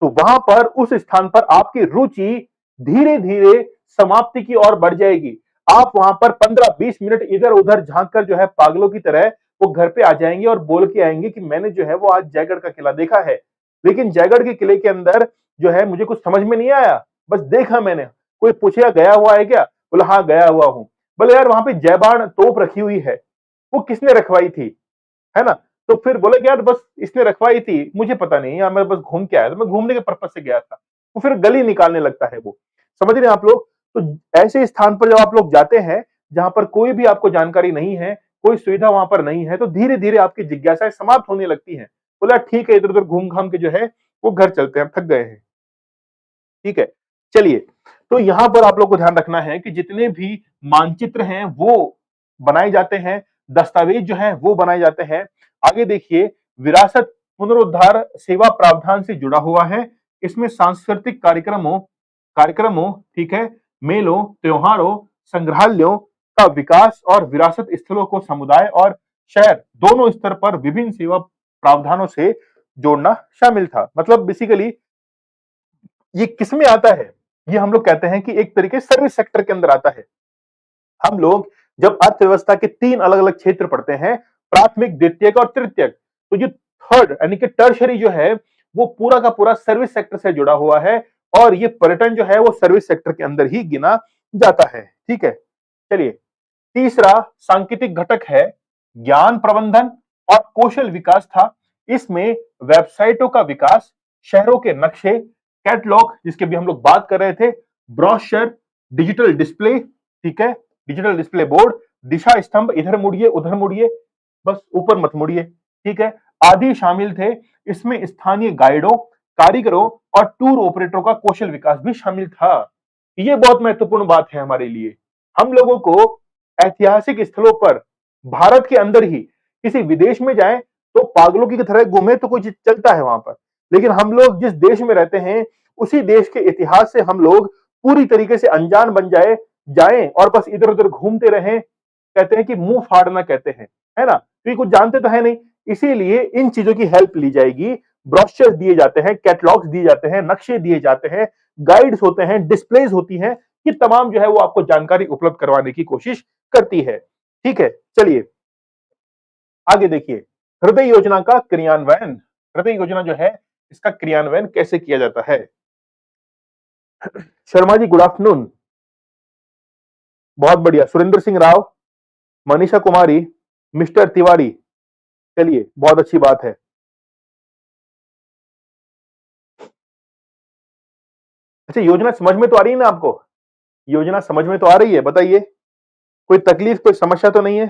तो वहां पर उस स्थान पर आपकी रुचि धीरे धीरे समाप्ति की ओर बढ़ जाएगी। आप वहां पर 15-20 मिनट इधर उधर झांक कर जो है पागलों की तरह वो घर पे आ जाएंगे और बोल के आएंगे कि मैंने जो है वो आज जयगढ़ का किला देखा है, लेकिन जयगढ़ के किले के अंदर जो है मुझे कुछ समझ में नहीं आया, बस देखा मैंने। कोई पूछेगा गया हुआ है क्या, बोला हाँ गया हुआ हूं। बोले यार वहां पे जयबान तोप रखी हुई है, वो किसने रखवाई थी, है ना। तो फिर बोले कि यार बस इसने रखवाई थी, मुझे पता नहीं यार, मैं बस घूम के आया था, मैं घूमने के पर्पज से गया था। वो फिर गली निकालने लगता है वो। समझ रहे हैं आप लोग? तो ऐसे स्थान पर जब आप लोग जाते हैं, जहां पर कोई भी आपको जानकारी नहीं है, कोई सुविधा वहां पर नहीं है, तो धीरे-धीरे आपकी जिज्ञासाएँ समाप्त होने लगती हैं। बोला ठीक है, इधर-उधर घूम-घाम के जो है वो घर चलते हैं, थक गए हैं। ठीक है? चलिए, तो यहां पर आप लोग को ध्यान रखना है कि जितने भी मानचित्र हैं वो बनाए जाते हैं, दस्तावेज जो हैं वो बनाए जाते हैं। आगे देखिए, विरासत पुनरुद्धार सेवा प्रावधान से जुड़ा हुआ है। इसमें सांस्कृतिक कार्यक्रमों, ठीक है, मेलों, त्योहारों, संग्रहालयों का विकास और विरासत स्थलों को समुदाय और शहर दोनों स्तर पर विभिन्न सेवा प्रावधानों से जोड़ना शामिल था। मतलब बेसिकली ये किसमें आता है? ये हम लोग कहते हैं कि एक तरीके सर्विस सेक्टर के अंदर आता है। हम लोग जब अर्थव्यवस्था के 3 अलग-अलग क्षेत्र पढ़ते हैं, प्राथमिक, द्वितीयक और तृतीयक, तो जो थर्ड यानी कि टर्शियरी जो है, वो पूरा का पूरा सर्विस सेक्टर से जुड़ा हुआ है और ये पर्यटन जो है वो सर्विस सेक्टर के अंदर ही गिना जाता है। ठीक है? चलिए, तीसरा सांकेतिक घटक है ज्ञान प्रबंधन और कौशल विकास था। इसमें वेबसाइटों का विकास, शहरों के नक्शे, कैटलॉग जिसकी भी हम लोग बात कर रहे थे, ब्रोशर, डिजिटल डिस्प्ले, ठीक है, डिजिटल डिस्प्ले बोर्ड, दिशा स्तंभ, इधर मुड़िए उधर मुड़िए, बस ऊपर मत मुड़िए, ठीक है, आदि शामिल थे। इसमें स्थानीय गाइडों, कारीगरों और टूर ऑपरेटरों का कौशल विकास भी शामिल था। ये बहुत महत्वपूर्ण बात है हमारे लिए। हम लोगों को ऐतिहासिक स्थलों पर भारत के अंदर ही किसी विदेश में जाएं तो पागलों की तरह घूमे तो कुछ चलता है वहां पर, लेकिन हम लोग जिस देश में रहते हैं उसी देश के इतिहास से हम लोग पूरी तरीके से अनजान बन जाएं और बस इधर उधर घूमते रहें। कहते हैं कि मुंह फाड़ना कहते हैं, है ना? तो ये कुछ जानते तो है नहीं, इसीलिए इन चीजों की हेल्प ली जाएगी। ब्रोशर्स दिए जाते हैं, कैटलॉग्स दिए जाते हैं, नक्शे दिए जाते हैं, गाइड्स होते हैं, डिस्प्लेज होती हैं, ये तमाम जो है वो आपको जानकारी उपलब्ध करवाने की कोशिश करती है। ठीक है, चलिए आगे देखिए, हृदय योजना का क्रियान्वयन। हृदय योजना जो है इसका क्रियान्वयन कैसे किया जाता है? शर्मा जी गुड आफ्टरनून, बहुत बढ़िया। सुरेंद्र सिंह राव, मनीषा कुमारी, मिस्टर तिवारी, चलिए बहुत अच्छी बात है। अच्छा, योजना समझ में तो आ रही है ना आपको? योजना समझ में तो आ रही है, बताइए, कोई तकलीफ कोई समस्या तो नहीं है?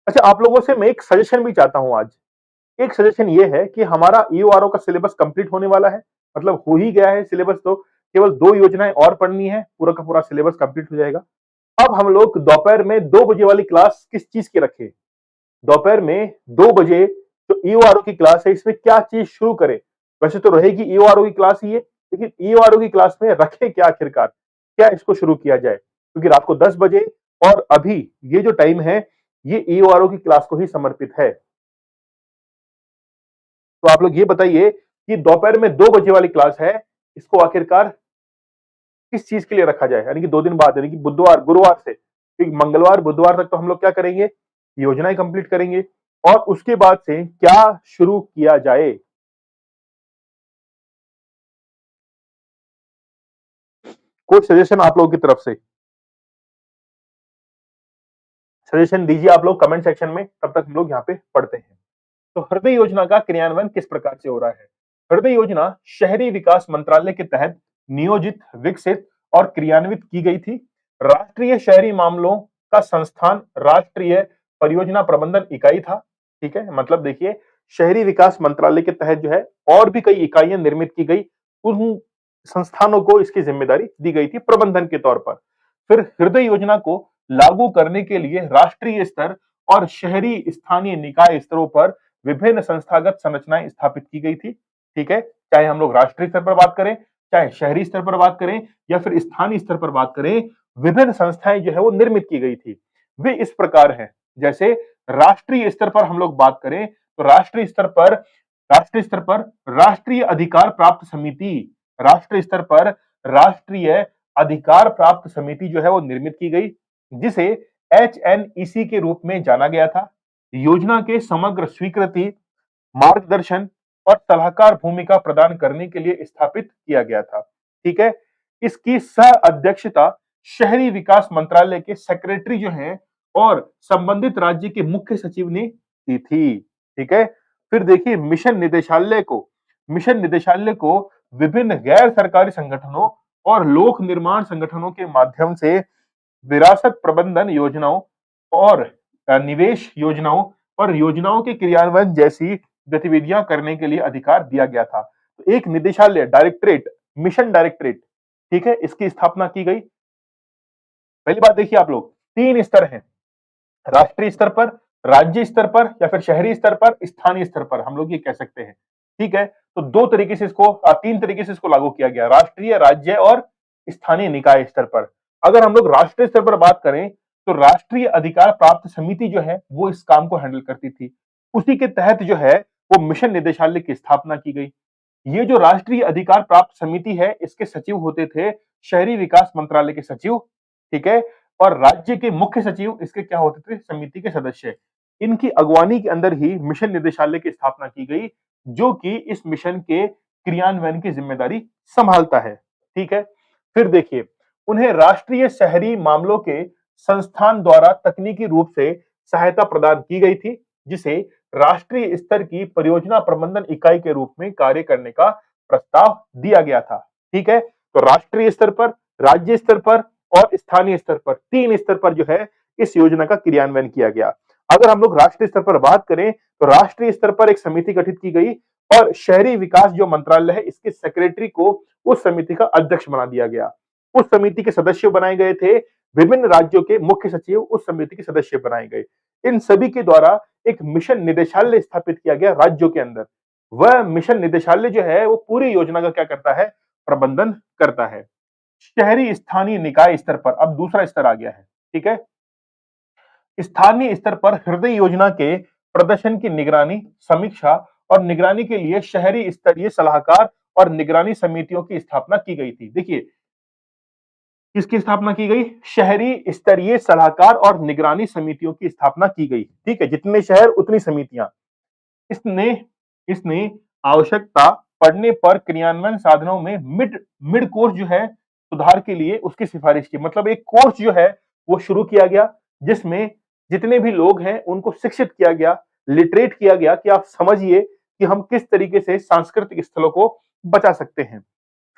अच्छा, आप लोगों से मैं एक सजेशन भी चाहता हूं आज। एक सजेशन ये है कि हमारा ईओआरओ का सिलेबस कंप्लीट होने वाला है, मतलब हो ही गया है सिलेबस, तो केवल 2 योजनाएं और पढ़नी है, पूरा का पूरा सिलेबस कंप्लीट हो जाएगा। अब हम लोग दोपहर में 2 बजे वाली क्लास किस चीज की रखें? दोपहर में 2 बजे जो ईओआरओ की क्लास है इसमें क्या चीज शुरू करें? वैसे तो रहेगी ईओआरओ की क्लास ही है, लेकिन ईओआरओ की क्लास में रखें क्या आखिरकार? क्या इसको शुरू किया जाए? क्योंकि रात को 10 बजे और अभी ये जो टाइम है, ये ईओआरओ की क्लास को ही समर्पित है। तो आप लोग ये बताइए कि दोपहर में 2 बजे वाली क्लास है, इसको आखिरकार किस चीज के लिए रखा जाए? यानी कि 2 दिन बाद, यानी कि बुधवार गुरुवार से ठीक मंगलवार बुधवार तक तो हम लोग क्या करेंगे? योजनाएं कंप्लीट करेंगे और उसके बाद से क्या शुरू किया जाए? कोई सजेशन आप लोगों की तरफ से? सजेशन दीजिए आप लोग कमेंट सेक्शन में, तब तक हम लोग यहाँ पे पढ़ते हैं। तो हृदय योजना का क्रियान्वयन किस प्रकार से हो रहा है? हृदय योजना शहरी विकास मंत्रालय के तहत नियोजित, विकसित और क्रियान्वित की गई थी। राष्ट्रीय शहरी मामलों का संस्थान राष्ट्रीय परियोजना प्रबंधन इकाई था। ठीक है, मतलब देखिए, शहरी विकास मंत्रालय के तहत जो है और भी कई इकाइयां निर्मित की गई, उन संस्थानों को इसकी जिम्मेदारी दी गई थी प्रबंधन के तौर पर। फिर हृदय योजना को लागू करने के लिए राष्ट्रीय स्तर और शहरी स्थानीय निकाय स्तरों पर विभिन्न संस्थागत संरचनाएं स्थापित की गई थी। ठीक है, चाहे हम लोग राष्ट्रीय स्तर पर बात करें, चाहे शहरी स्तर पर बात करें या फिर स्थानीय स्तर पर बात करें, विभिन्न संस्थाएं जो है वो निर्मित की गई थी। वे इस प्रकार हैं, जैसे राष्ट्रीय स्तर पर हम लोग बात करें तो राष्ट्रीय स्तर पर राष्ट्रीय अधिकार प्राप्त समिति, राष्ट्रीय स्तर पर राष्ट्रीय अधिकार प्राप्त समिति जो है वो निर्मित की गई, जिसे एचएनईसी के रूप में जाना गया था। योजना के समग्र स्वीकृति, मार्गदर्शन और सलाहकार भूमिका प्रदान करने के लिए स्थापित किया गया था। ठीक है, इसकी सह अध्यक्षता शहरी विकास मंत्रालय के सेक्रेटरी जो हैं और संबंधित राज्य के मुख्य सचिव ने की थी। ठीक है, फिर देखिए मिशन निदेशालय को विभिन्न गैर सरकारी संगठनों और लोक निर्माण संगठनों के माध्यम से विरासत प्रबंधन योजनाओं और निवेश योजनाओं और योजनाओं के क्रियान्वयन जैसी गतिविधियां करने के लिए अधिकार दिया गया था। तो एक निदेशालय, डायरेक्टरेट, मिशन डायरेक्टरेट, ठीक है, इसकी स्थापना की गई। पहली बात देखिए आप लोग, 3 स्तर हैं, राष्ट्रीय स्तर पर, राज्य स्तर पर या फिर शहरी स्तर पर, स्थानीय स्तर पर, हम लोग ये कह सकते हैं। ठीक है, तो 2 तरीके से इसको 3 तरीके से इसको लागू किया गया, राष्ट्रीय, राज्य और स्थानीय निकाय स्तर पर। अगर हम लोग राष्ट्रीय स्तर पर बात करें तो राष्ट्रीय अधिकार प्राप्त समिति जो है वो इस काम को हैंडल करती थी। उसी के तहत जो है वो मिशन निदेशालय की स्थापना की गई। ये जो राष्ट्रीय अधिकार प्राप्त समिति है, इसके सचिव होते थे शहरी विकास मंत्रालय के सचिव, ठीक है, और राज्य के मुख्य सचिव इसके क्या होते थे, समिति के सदस्य। इनकी अगवानी के अंदर ही मिशन निदेशालय की स्थापना की गई, जो कि इस मिशन के क्रियान्वयन की जिम्मेदारी संभालता है। ठीक है, फिर देखिए, उन्हें राष्ट्रीय शहरी मामलों के संस्थान द्वारा तकनीकी रूप से सहायता प्रदान की गई थी, जिसे राष्ट्रीय स्तर की परियोजना प्रबंधन इकाई के रूप में कार्य करने का प्रस्ताव दिया गया था। ठीक है, तो राष्ट्रीय स्तर पर, राज्य स्तर पर और स्थानीय स्तर पर, 3 स्तर पर जो है इस योजना का क्रियान्वयन किया गया। अगर हम लोग राष्ट्रीय स्तर पर बात करें तो राष्ट्रीय स्तर पर एक समिति गठित की गई और शहरी विकास जो मंत्रालय है, इसके सेक्रेटरी को उस समिति का अध्यक्ष बना दिया गया। उस समिति के सदस्य बनाए गए थे विभिन्न राज्यों के मुख्य सचिव, उस समिति के सदस्य बनाए गए। इन सभी के द्वारा एक मिशन निदेशालय स्थापित किया गया राज्यों के अंदर। वह मिशन निदेशालय जो है वो पूरी योजना का क्या करता है, प्रबंधन करता है। शहरी स्थानीय निकाय स्तर पर अब दूसरा स्तर आ गया है। ठीक है, स्थानीय स्तर पर हृदय योजना के प्रदर्शन की निगरानी, समीक्षा और निगरानी के लिए शहरी स्तरीय सलाहकार और निगरानी समितियों की स्थापना की गई थी। देखिए, किसकी स्थापना की गई, शहरी स्तरीय सलाहकार और निगरानी समितियों की स्थापना की गई। ठीक है, जितने शहर उतनी समितियां। इसने इसने आवश्यकता पड़ने पर क्रियान्वयन साधनों में मिड मिड कोर्स जो है सुधार के लिए उसकी सिफारिश की। मतलब एक कोर्स जो है वो शुरू किया गया, जिसमें जितने भी लोग हैं उनको शिक्षित किया गया, लिटरेट किया गया कि आप समझिए कि हम किस तरीके से सांस्कृतिक स्थलों को बचा सकते हैं।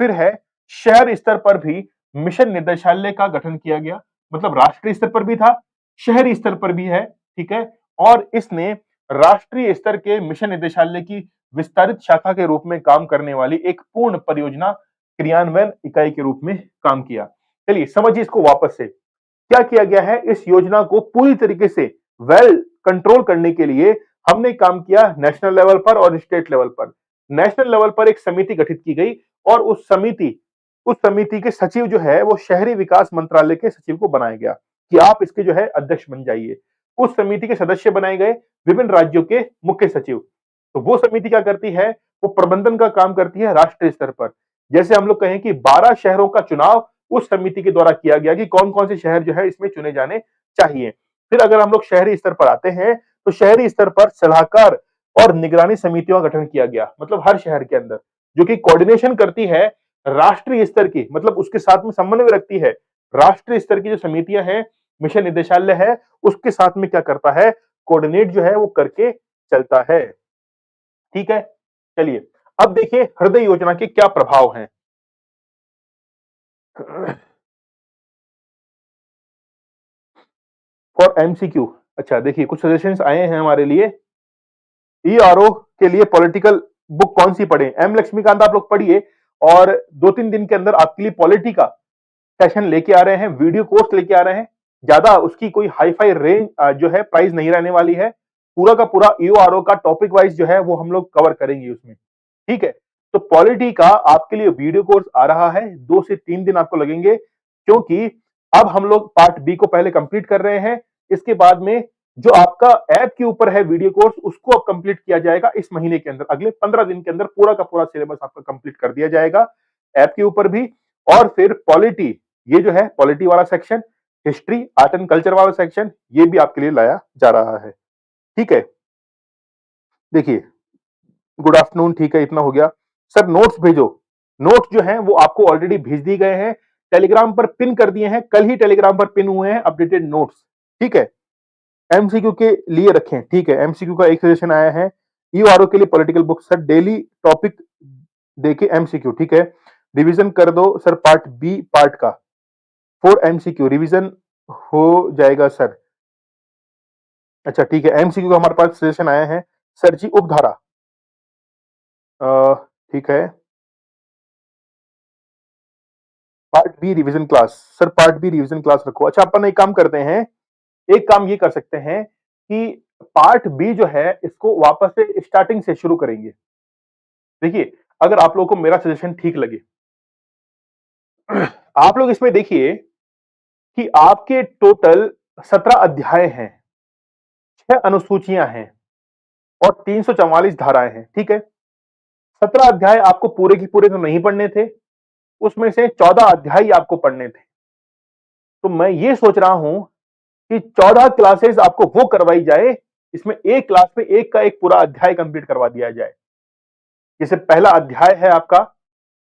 फिर है, शहर स्तर पर भी मिशन निदेशालय का गठन किया गया। मतलब राष्ट्रीय स्तर पर भी था, शहरी स्तर पर भी है। ठीक है, और इसने राष्ट्रीय स्तर के मिशन निदेशालय की विस्तारित शाखा के रूप में काम करने वाली एक पूर्ण परियोजना क्रियान्वयन इकाई के रूप में काम किया। चलिए समझिए इसको वापस से, क्या किया गया है, इस योजना को पूरी तरीके से वेल कंट्रोल करने के लिए हमने काम किया नेशनल लेवल पर और स्टेट लेवल पर। नेशनल लेवल पर एक समिति गठित की गई और उस समिति के सचिव जो है वो शहरी विकास मंत्रालय के सचिव को बनाया गया कि आप इसके जो है अध्यक्ष बन जाइए। उस समिति के सदस्य बनाए गए विभिन्न राज्यों के मुख्य सचिव। तो वो समिति क्या करती है, वो प्रबंधन का काम करती है राष्ट्रीय स्तर पर। जैसे हम लोग कहें कि 12 शहरों का चुनाव उस समिति के द्वारा किया गया कि कौन कौन से शहर जो है इसमें चुने जाने चाहिए। फिर अगर हम लोग शहरी स्तर पर आते हैं तो शहरी स्तर पर सलाहकार और निगरानी समितियों का गठन किया गया। मतलब हर शहर के अंदर, जो कि कोऑर्डिनेशन करती है राष्ट्रीय स्तर की, मतलब उसके साथ में समन्वय रखती है राष्ट्रीय स्तर की जो समितियां हैं, मिशन निदेशालय है, उसके साथ में क्या करता है, कोऑर्डिनेट जो है वो करके चलता है। ठीक है, चलिए अब देखिए हृदय योजना के क्या प्रभाव हैं। फॉर एमसीक्यू, अच्छा देखिए कुछ सजेशंस आए हैं हमारे लिए। ईआरओ के लिए पॉलिटिकल बुक कौन सी पढ़े, एम लक्ष्मीकांत आप लोग पढ़िए, और 2-3 दिन के अंदर आपके लिए पॉलिटी का सेशन लेके आ रहे हैं, वीडियो कोर्स लेके आ रहे हैं। ज्यादा उसकी कोई हाई फाई रेंज जो है प्राइस नहीं रहने वाली है। पूरा का पूरा ईओआरओ का टॉपिक वाइज जो है वो हम लोग कवर करेंगे उसमें। ठीक है, तो पॉलिटी का आपके लिए वीडियो कोर्स आ रहा है, 2 से 3 दिन आपको लगेंगे, क्योंकि अब हम लोग पार्ट बी को पहले कंप्लीट कर रहे हैं। इसके बाद में जो आपका ऐप के ऊपर है वीडियो कोर्स, उसको अब कंप्लीट किया जाएगा इस महीने के अंदर। अगले 15 दिन के अंदर पूरा का पूरा सिलेबस आपका कंप्लीट कर दिया जाएगा ऐप के ऊपर भी। और फिर पॉलिटी, ये जो है पॉलिटी वाला section, history, art and culture वाला सेक्शन, ये भी आपके लिए लाया जा रहा है। ठीक है, देखिए गुड आफ्टरनून, ठीक है, इतना हो गया। सर नोट्स भेजो, नोट्स जो हैं वो आपको ऑलरेडी भेज दिए गए हैं, टेलीग्राम पर पिन कर दिए हैं, कल ही टेलीग्राम पर पिन हुए हैं अपडेटेड नोट्स। ठीक है, एमसीक्यू के लिए रखें। ठीक है, एमसीक्यू का एक सजेशन आया है, ईओआरओ के लिए political book, sir daily topic देखिए एमसीक्यू, ठीक है, रिवीजन कर दो सर पार्ट बी पार्ट का, 4 एमसीक्यू रिवीजन हो जाएगा सर। अच्छा ठीक है, एमसीक्यू का हमारे पास सजेशन आया है सर जी उपधारा। ठीक है, part B revision class, sir part B revision class रखो। अच्छा अपन एक काम करते हैं, एक काम ये कर सकते हैं कि पार्ट बी जो है इसको वापस से स्टार्टिंग से शुरू करेंगे। देखिए अगर आप लोगों को मेरा सजेशन ठीक लगे, आप लोग इसमें देखिए कि आपके टोटल 17 अध्याय हैं, 6 अनुसूचियां हैं और 344 धाराएं हैं, ठीक है। 17 अध्याय आपको पूरे की पूरे तो नहीं पढ़ने थे, उसमें से 14 अध्याय आपको पढ़ने थे। तो मैं ये सोच रहा हूं कि 14 क्लासेस आपको वो करवाई जाए, इसमें एक क्लास में एक का एक पूरा अध्याय कंप्लीट करवा दिया जाए। जैसे पहला अध्याय है आपका,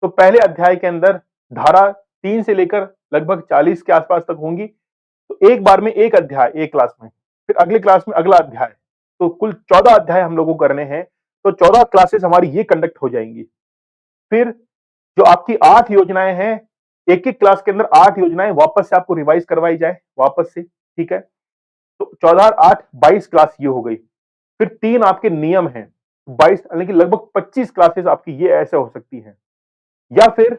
तो पहले अध्याय के अंदर धारा 3 से लेकर लगभग 40 के आसपास तक होंगी, तो एक बार में एक अध्याय एक क्लास में, फिर अगली क्लास में अगला अध्याय, तो कुल 14 अध्याय हम लोगों को करने हैं। तो 14 क्लासेस हमारी ये कंडक्ट हो जाएंगी। फिर जो आपकी 8 योजनाएं हैं, एक एक क्लास के अंदर 8 योजनाएं वापस से आपको रिवाइज करवाई जाए वापस से, ठीक है। तो 14 और 8 22 क्लास ये हो गई। फिर 3 आपके नियम हैं, 22 यानी कि लगभग 25 क्लासेस आपकी ये ऐसे हो सकती हैं। या फिर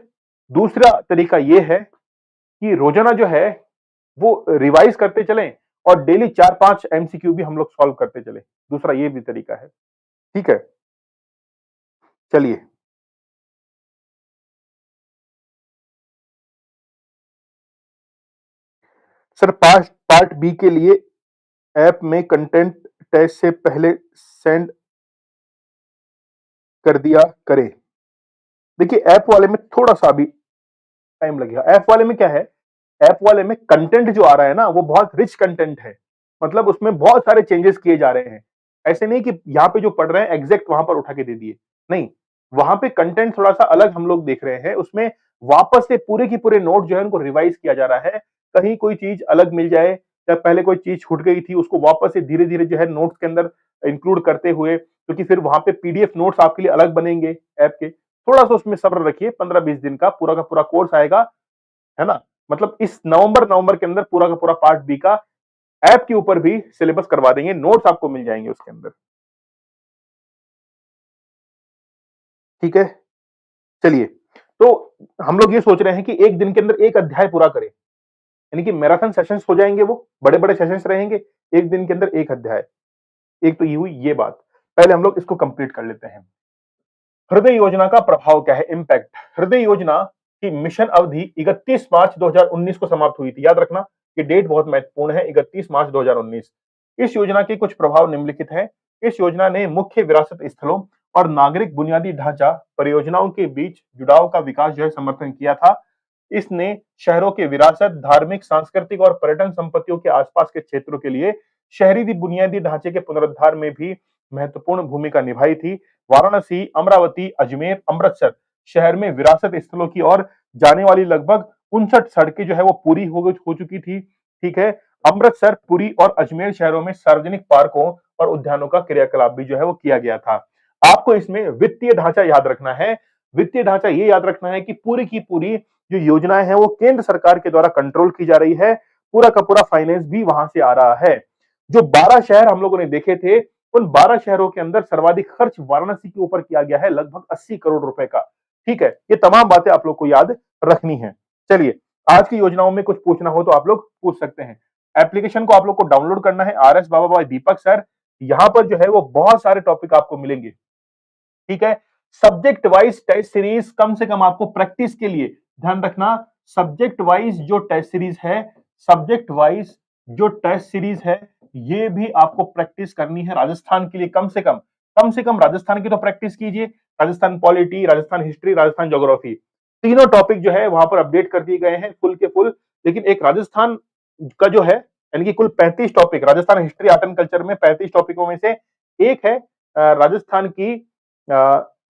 दूसरा तरीका ये है कि रोजाना जो है वो रिवाइज करते चलें और डेली 4-5 एमसीक्यू भी हम लोग सॉल्व करते चले। दूसरा ये भी तरीका है, ठीक है। चलिए, सर पार्ट पार्ट बी के लिए ऐप में कंटेंट टेस्ट से पहले सेंड कर दिया करें। देखिए ऐप वाले में थोड़ा सा भी टाइम लगेगा। ऐप वाले में क्या है, ऐप वाले में कंटेंट जो आ रहा है ना वो बहुत रिच कंटेंट है, मतलब उसमें बहुत सारे चेंजेस किए जा रहे हैं। ऐसे नहीं कि यहाँ पे जो पढ़ रहे हैं एग्जैक्ट वहां पर उठा के दे दिए, नहीं, वहां पे कंटेंट थोड़ा सा अलग हम लोग देख रहे हैं। उसमें वापस से पूरे की पूरे नोट जो है उनको रिवाइज किया जा रहा है। कहीं कोई चीज अलग मिल जाए या पहले कोई चीज छूट गई थी उसको वापस से धीरे धीरे जो है नोट्स के अंदर इंक्लूड करते हुए, क्योंकि फिर वहां पे पीडीएफ नोट्स आपके लिए अलग बनेंगे ऐप के। थोड़ा सा उसमें सब्र रखिए, 15-20 दिन का पूरा कोर्स आएगा, है ना। मतलब इस नवंबर के अंदर पूरा का पूरा पार्ट बी का ऐप के ऊपर भी सिलेबस करवा देंगे, नोट्स आपको मिल जाएंगे उसके अंदर, ठीक है। चलिए, तो हम लोग ये सोच रहे हैं कि एक दिन के अंदर एक अध्याय पूरा करें, यानी कि मैराथन सेशंस हो जाएंगे, वो बड़े बड़े सेशंस रहेंगे, एक दिन के अंदर एक अध्याय। एक तो ये हुई ये बात, पहले हम लोग इसको कंप्लीट कर लेते हैं। हृदय योजना का प्रभाव क्या है, इंपैक्ट। हृदय योजना की मिशन अवधि 31 मार्च 2019 को समाप्त हुई थी, याद रखना ये डेट बहुत महत्वपूर्ण है, 31 मार्च 2019। इस योजना के कुछ प्रभाव निम्नलिखित हैं। इस योजना ने मुख्य विरासत स्थलों और नागरिक बुनियादी ढांचा परियोजनाओं के बीच जुड़ाव का विकास जो है समर्थन किया था। इसने शहरों के विरासत, धार्मिक, सांस्कृतिक और पर्यटन संपत्तियों के आसपास के क्षेत्रों के लिए शहरी बुनियादी ढांचे के पुनरुद्धार में भी महत्वपूर्ण भूमिका निभाई थी। वाराणसी, अमरावती, अजमेर, अमृतसर शहर में विरासत स्थलों की ओर जाने वाली लगभग 59 सड़कें जो है वो पूरी हो चुकी थी, ठीक है। अमृतसर, पुरी और अजमेर शहरों में सार्वजनिक पार्कों और उद्यानों का क्रियाकलाप भी जो है वो किया गया था। आपको इसमें वित्तीय ढांचा याद रखना है। वित्तीय ढांचा ये याद रखना है कि पूरी की पूरी जो योजनाएं हैं वो केंद्र सरकार के द्वारा कंट्रोल की जा रही है, पूरा का पूरा फाइनेंस भी वहां से आ रहा है। जो 12 शहर हम लोगों ने देखे थे, उन 12 शहरों के अंदर सर्वाधिक खर्च वाराणसी के ऊपर किया गया है, लगभग 80 करोड़ रुपए का, ठीक है। ये तमाम बातें आप लोग को याद रखनी है। चलिए, आज की योजनाओं में कुछ पूछना हो तो आप लोग पूछ सकते हैं। एप्लीकेशन को आप लोग को डाउनलोड करना है, आर एस बाबा बाय दीपक सर। यहां पर जो है वो बहुत सारे टॉपिक आपको मिलेंगे, ठीक है। सब्जेक्ट वाइज टेस्ट सीरीज कम से कम आपको प्रैक्टिस के लिए ध्यान रखना। सब्जेक्ट वाइज जो टेस्ट सीरीज है, सब्जेक्ट वाइज जो टेस्ट सीरीज है, ये भी आपको प्रैक्टिस करनी है राजस्थान के लिए। कम से कम राजस्थान की तो प्रैक्टिस कीजिए। Rajasthan polity, Rajasthan history, Rajasthan geography, तीनों टॉपिक जो है वहां पर अपडेट कर दिए गए हैं फुल के फुल। लेकिन एक राजस्थान का जो है, यानी कि कुल 35 topic, Rajasthan history art and culture में 35 टॉपिकों में से एक है राजस्थान की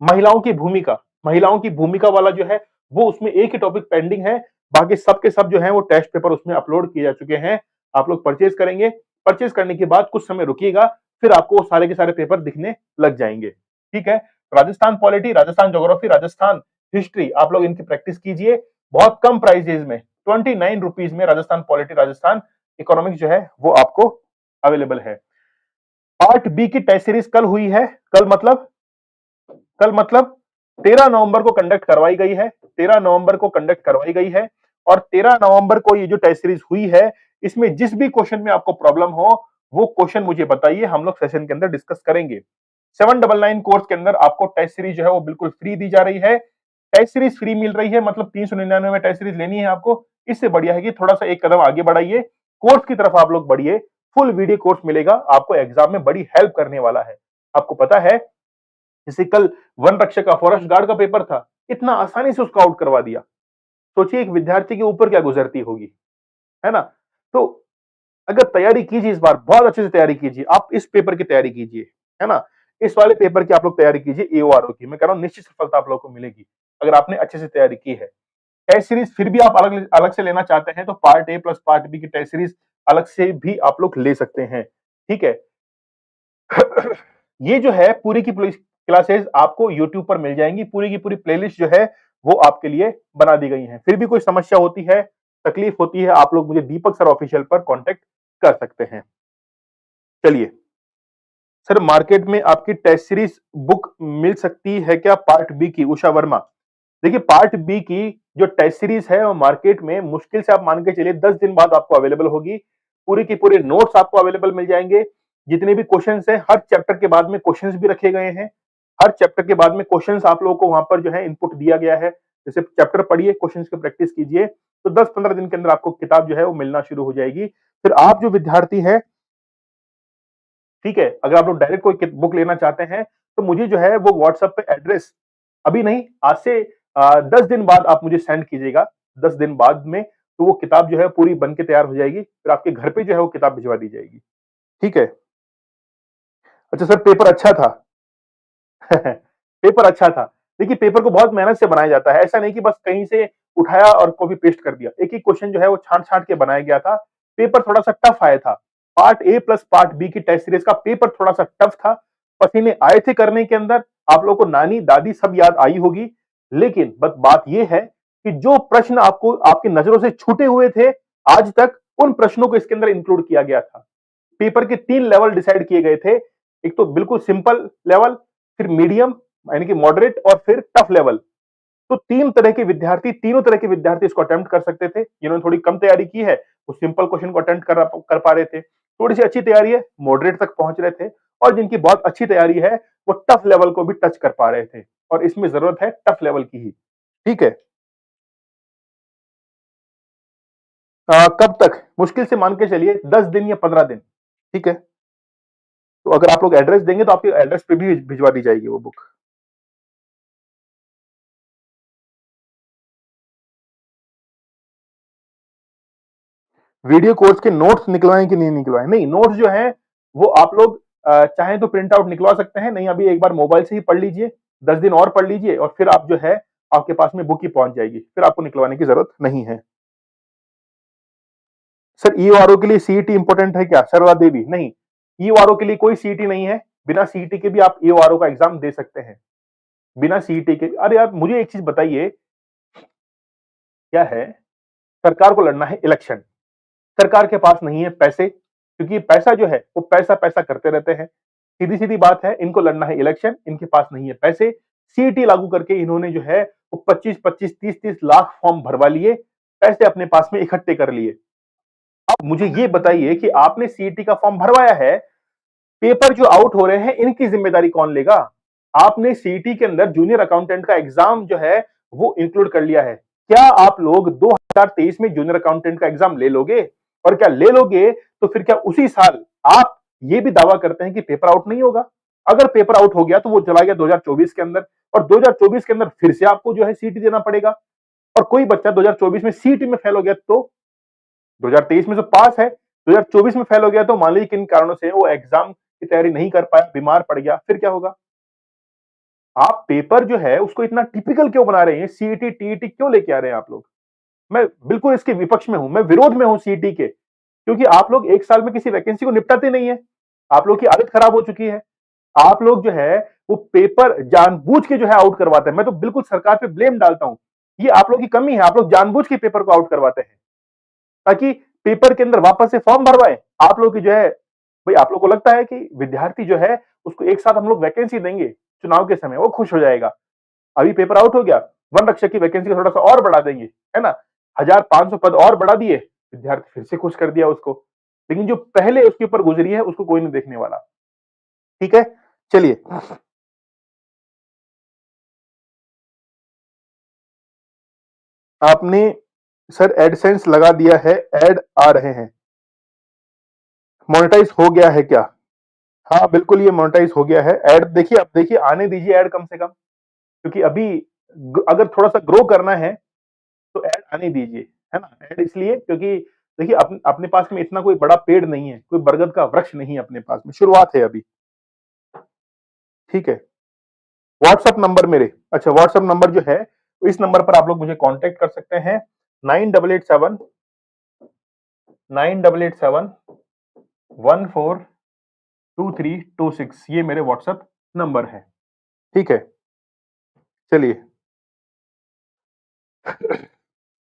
महिलाओं की भूमिका वाला जो है वो, उसमें एक ही टॉपिक पेंडिंग है। बाकी सब के सब जो है वो टेस्ट पेपर उसमें अपलोड किए जा चुके हैं। आप लोग परचेज करेंगे, परचेज करने के बाद कुछ समय रुकिएगा, फिर आपको सारे के सारे पेपर दिखने लग जाएंगे, ठीक है। Rajasthan polity, Rajasthan geography, Rajasthan history, आप लोग इनकी प्रैक्टिस कीजिए। बहुत कम प्राइजेज में 29 रुपीज में राजस्थान पॉलिटी, राजस्थान इकोनॉमिक्स जो है वो आपको अवेलेबल है। पार्ट बी की टेस्ट सीरीज कल हुई है। कल मतलब 13 नवंबर को कंडक्ट करवाई गई है। 13 नवंबर को कंडक्ट करवाई गई है और 13 नवंबर को ये जो टेस्ट सीरीज हुई है, इसमें जिस भी क्वेश्चन में आपको प्रॉब्लम हो वो क्वेश्चन मुझे बताइए, हम लोग सेशन के अंदर डिस्कस करेंगे। 799 कोर्स के अंदर आपको टेस्ट सीरीज जो है वो बिल्कुल फ्री दी जा रही है। टेस्ट सीरीज फ्री मिल रही है मतलब 399 में टेस्ट सीरीज लेनी है आपको। इससे बढ़िया है कि थोड़ा सा एक कदम आगे बढ़ाइए, कोर्स की तरफ आप लोग बढ़िए। फुल वीडियो कोर्स मिलेगा आपको, एग्जाम में बड़ी हेल्प करने वाला है। आपको पता है जैसे कल वन रक्षक का, फॉरेस्ट गार्ड का पेपर था, इतना आसानी से उसको आउट करवा दिया। सोचिए एक विद्यार्थी के ऊपर क्या गुजरती होगी, है ना। तो अगर तैयारी कीजिए, इस बार बहुत अच्छे से तैयारी कीजिए। आप इस पेपर की तैयारी कीजिए, है ना, इस वाले पेपर की आप लोग तैयारी कीजिए, एओआरओ की। मैं कह रहा हूं निश्चित सफलता आप लोगों को मिलेगी अगर आपने अच्छे से तैयारी की है। टेस्ट सीरीज फिर भी आप अलग अलग से लेना चाहते हैं तो part A plus part B की टेस्ट सीरीज अलग से भी आप लोग ले सकते हैं, ठीक है। ये जो है पूरी की पूरी क्लासेस आपको YouTube पर मिल जाएंगी। पूरी की पूरी प्लेलिस्ट जो है वो आपके लिए बना दी गई है। फिर भी कोई समस्या होती है, तकलीफ होती है, आप लोग मुझे दीपक सर ऑफिशियल पर कांटेक्ट कर सकते हैं। चलिए सर, मार्केट में आपकी टेस्ट सीरीज बुक मिल सकती है क्या पार्ट बी की? उषा वर्मा, देखिए पार्ट बी की जो टेस्ट सीरीज है वो मार्केट में मुश्किल से आप मान के चलिए 10 दिन बाद आपको अवेलेबल होगी। पूरी की पूरी नोट्स आपको अवेलेबल मिल जाएंगे। जितने भी क्वेश्चंस हैं, हर चैप्टर के बाद में क्वेश्चंस भी रखे गए हैं। हर चैप्टर के बाद में क्वेश्चंस आप लोगों को वहां पर जो है इनपुट दिया गया है। जैसे चैप्टर पढ़िए, क्वेश्चंस की प्रैक्टिस कीजिए, तो 10-15 दिन के अंदर आपको किताब जो है वो मिलना शुरू हो जाएगी। फिर आप जो विद्यार्थी हैं, ठीक है, अगर आप लोग डायरेक्ट कोई बुक लेना चाहते हैं तो मुझे जो है वो व्हाट्सएप पे एड्रेस, अभी नहीं, आज से 10 दिन बाद आप मुझे सेंड कीजिएगा। 10 दिन बाद में तो वो किताब जो है पूरी बन के तैयार हो जाएगी, फिर आपके घर पे जो है वो किताब भिजवा दी जाएगी, ठीक है। अच्छा सर, पेपर अच्छा था। पेपर अच्छा था। देखिए पेपर को बहुत मेहनत से बनाया जाता है, ऐसा नहीं कि बस कहीं से उठाया और कॉपी पेस्ट कर दिया। एक एक क्वेश्चन जो है वो छांट छांट के बनाया गया था। पेपर थोड़ा सा टफ आया था। Part A plus part B की टेस्ट सीरीज का पेपर थोड़ा सा टफ था। पसीने आए थे करने के अंदर। आप लोगों को नानी दादी सब याद आई होगी, लेकिन बस बात यह है कि जो प्रश्न आपको आपकी नजरों से छूटे हुए थे आज तक, उन प्रश्नों को इसके अंदर इंक्लूड किया गया था। पेपर के 3 लेवल डिसाइड किए गए थे। एक तो बिल्कुल सिंपल लेवल, फिर मीडियम यानी कि मॉडरेट, और फिर टफ लेवल। तो 3 तरह के विद्यार्थी, तीनों तरह के विद्यार्थी इसको अटेम्प्ट कर सकते थे। जिन्होंने थोड़ी कम तैयारी की है वो सिंपल क्वेश्चन को अटेम्प्ट कर पा रहे थे। थोड़ी सी अच्छी तैयारी है, मॉडरेट तक पहुंच रहे थे, और जिनकी बहुत अच्छी तैयारी है वो टफ लेवल को भी टच कर पा रहे थे। और इसमें जरूरत है टफ लेवल की ही, ठीक है। कब तक? मुश्किल से मान के चलिए 10 दिन या 15 दिन, ठीक है। तो अगर आप लोग एड्रेस देंगे तो आपके एड्रेस पे भी भिजवा दी जाएगी वो बुक। वीडियो कोर्स के नोट्स निकलवाएं कि नहीं निकलवाएं? नहीं, नोट्स जो है वो आप लोग चाहें तो प्रिंट आउट निकलवा सकते हैं, नहीं अभी एक बार मोबाइल से ही पढ़ लीजिए, 10 दिन और पढ़ लीजिए, और फिर आप जो है आपके पास में बुक ही पहुंच जाएगी, फिर आपको निकलवाने की जरूरत नहीं है। सर ईओआरओ के लिए सीईटी इंपॉर्टेंट है क्या? सरला देवी, नहीं, ईओआरओ के लिए कोई सीईटी नहीं है। बिना सीईटी के भी आप ईओआरओ का एग्जाम दे सकते हैं, बिना सीईटी के। अरे यार मुझे एक चीज बताइए, क्या है, सरकार को लड़ना है इलेक्शन, सरकार के पास नहीं है पैसे, क्योंकि पैसा जो है वो पैसा पैसा करते रहते हैं। सीधी सीधी बात है, इनको लड़ना है इलेक्शन, इनके पास नहीं है पैसे। सीईटी लागू करके इन्होंने जो है वो 25-25, 30-30 लाख फॉर्म भरवा लिए, पैसे अपने पास में इकट्ठे कर लिए। अब मुझे ये बताइए कि आपने सीईटी का फॉर्म भरवाया है, पेपर जो आउट हो रहे हैं इनकी जिम्मेदारी कौन लेगा? आपने सीईटी के अंदर जूनियर अकाउंटेंट का एग्जाम जो है वो इंक्लूड कर लिया है। क्या आप लोग 2023 में जूनियर अकाउंटेंट का एग्जाम ले लोगे? और क्या ले लोगे तो फिर क्या उसी साल आप ये भी दावा करते हैं कि पेपर आउट नहीं होगा? अगर पेपर आउट हो गया तो वो चला गया 2024 के अंदर, और 2024 के अंदर फिर से आपको जो है सीईटी देना पड़ेगा। और कोई बच्चा 2024 में सीईटी में फेल हो गया तो 2023 में तो पास है, 2024 में फेल हो गया तो मान लीजिए किन कारणों से वो एग्जाम की तैयारी नहीं कर पाया, बीमार पड़ गया, फिर क्या होगा? आप पेपर जो है उसको इतना टिपिकल क्यों बना रहे हैं? सीईटी टीईटी क्यों लेके आ रहे हैं आप लोग? मैं बिल्कुल इसके विपक्ष में हूं, मैं विरोध में हूं सीईटी के, क्योंकि आप लोग एक साल में किसी वैकेंसी को निपटाते नहीं है। आप लोग की आदत खराब हो चुकी है। आप लोग जो है वो पेपर जानबूझ के जो है आउट करवाते हैं। मैं तो बिल्कुल सरकार पे ब्लेम डालता हूं, ये आप लोग की कमी है, आप लोग जानबूझ के पेपर को आउट करवाते हैं ताकि पेपर के अंदर वापस से फॉर्म भरवाए। आप लोग की जो है, भाई आप लोग को लगता है कि विद्यार्थी जो है उसको एक साथ हम लोग वैकेंसी देंगे चुनाव के समय, वो खुश हो जाएगा। अभी पेपर आउट हो गया, वन रक्षक की वैकेंसी थोड़ा सा और बढ़ा देंगे, है ना, 1500 पद और बढ़ा दिए, विद्यार्थी फिर से खुश कर दिया उसको। लेकिन जो पहले उसके ऊपर गुजरी है उसको कोई नहीं देखने वाला। ठीक है, चलिए आपने सर एडसेंस लगा दिया है, एड आ रहे हैं, मोनेटाइज हो गया है क्या? हाँ बिल्कुल ये मोनेटाइज हो गया है। ऐड देखिए, अब देखिए आने दीजिए ऐड कम से कम, क्योंकि अभी अगर थोड़ा सा ग्रो करना है तो ऐड आने दीजिए, है ना। ऐड इसलिए क्योंकि देखिए अपने पास में इतना कोई बड़ा पेड़ नहीं है, कोई बरगद का वृक्ष नहीं है अपने पास में, शुरुआत है अभी। ठीक है, व्हाट्सएप नंबर मेरे, अच्छा व्हाट्सएप नंबर जो है इस नंबर पर आप लोग मुझे कांटेक्ट कर सकते हैं, 9887 ये मेरे व्हाट्सएप नंबर है। ठीक है, चलिए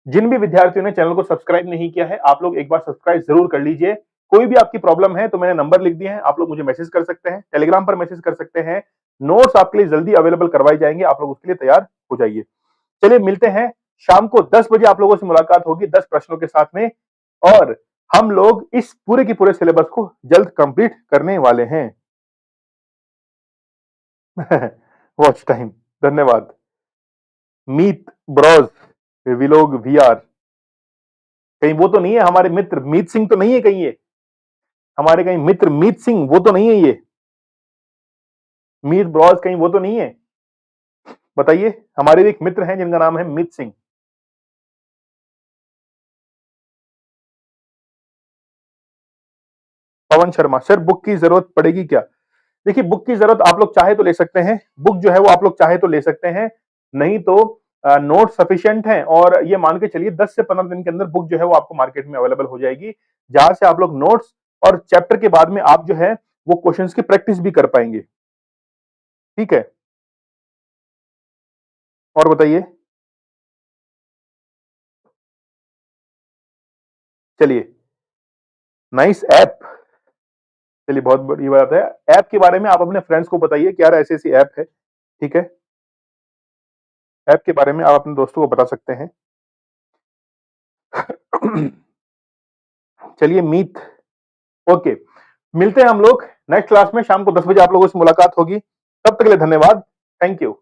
जिन भी विद्यार्थियों ने चैनल को सब्सक्राइब नहीं किया है, आप लोग एक बार सब्सक्राइब जरूर कर लीजिए। कोई भी आपकी प्रॉब्लम है तो मैंने नंबर लिख दिए हैं, आप लोग मुझे मैसेज कर सकते हैं, टेलीग्राम पर मैसेज कर सकते हैं, नोट्स आपके लिए जल्दी अवेलेबल करवाई जाएंगे, आप लोग उसके लिए तैयार हो जाइए। चलिए मिलते हैं शाम को 10 बजे, आप लोगों से मुलाकात होगी 10 प्रश्नों के साथ में, और हम लोग इस पूरे की पूरे सिलेबस को जल्द कंप्लीट करने वाले हैं। वॉच टाइम, धन्यवाद। मीत ब्रॉज विलोग वीआर, कहीं वो तो नहीं है हमारे मित्र मीत सिंह, तो नहीं है कहीं ये हमारे, कहीं मित्र मीत सिंह वो तो नहीं है, ये मीत ब्रॉज कहीं वो तो नहीं है? बताइए, हमारे भी एक मित्र हैं जिनका नाम है मीत सिंह। पवन शर्मा, सर बुक की जरूरत पड़ेगी क्या? देखिए बुक की जरूरत आप लोग चाहे तो ले सकते हैं, बुक जो है वो आप लोग चाहे तो ले सकते हैं, नहीं तो नोट सफिशिएंट है, और ये मान के चलिए 10 से 15 दिन के अंदर बुक जो है वो आपको मार्केट में अवेलेबल हो जाएगी, जहां से आप लोग नोट्स और चैप्टर के बाद में आप जो है वो क्वेश्चंस की प्रैक्टिस भी कर पाएंगे। ठीक है, और बताइए। चलिए, नाइस ऐप, चलिए बहुत बड़ी बात है। ऐप के बारे में आप अपने फ्रेंड्स को बताइए कि यार ऐसी ऐसी ऐप है। ठीक है, ऐप के बारे में आप अपने दोस्तों को बता सकते हैं। चलिए मीत, ओके, मिलते हैं हम लोग नेक्स्ट क्लास में शाम को 10 बजे, आप लोगों से मुलाकात होगी। तब तक के लिए धन्यवाद, थैंक यू।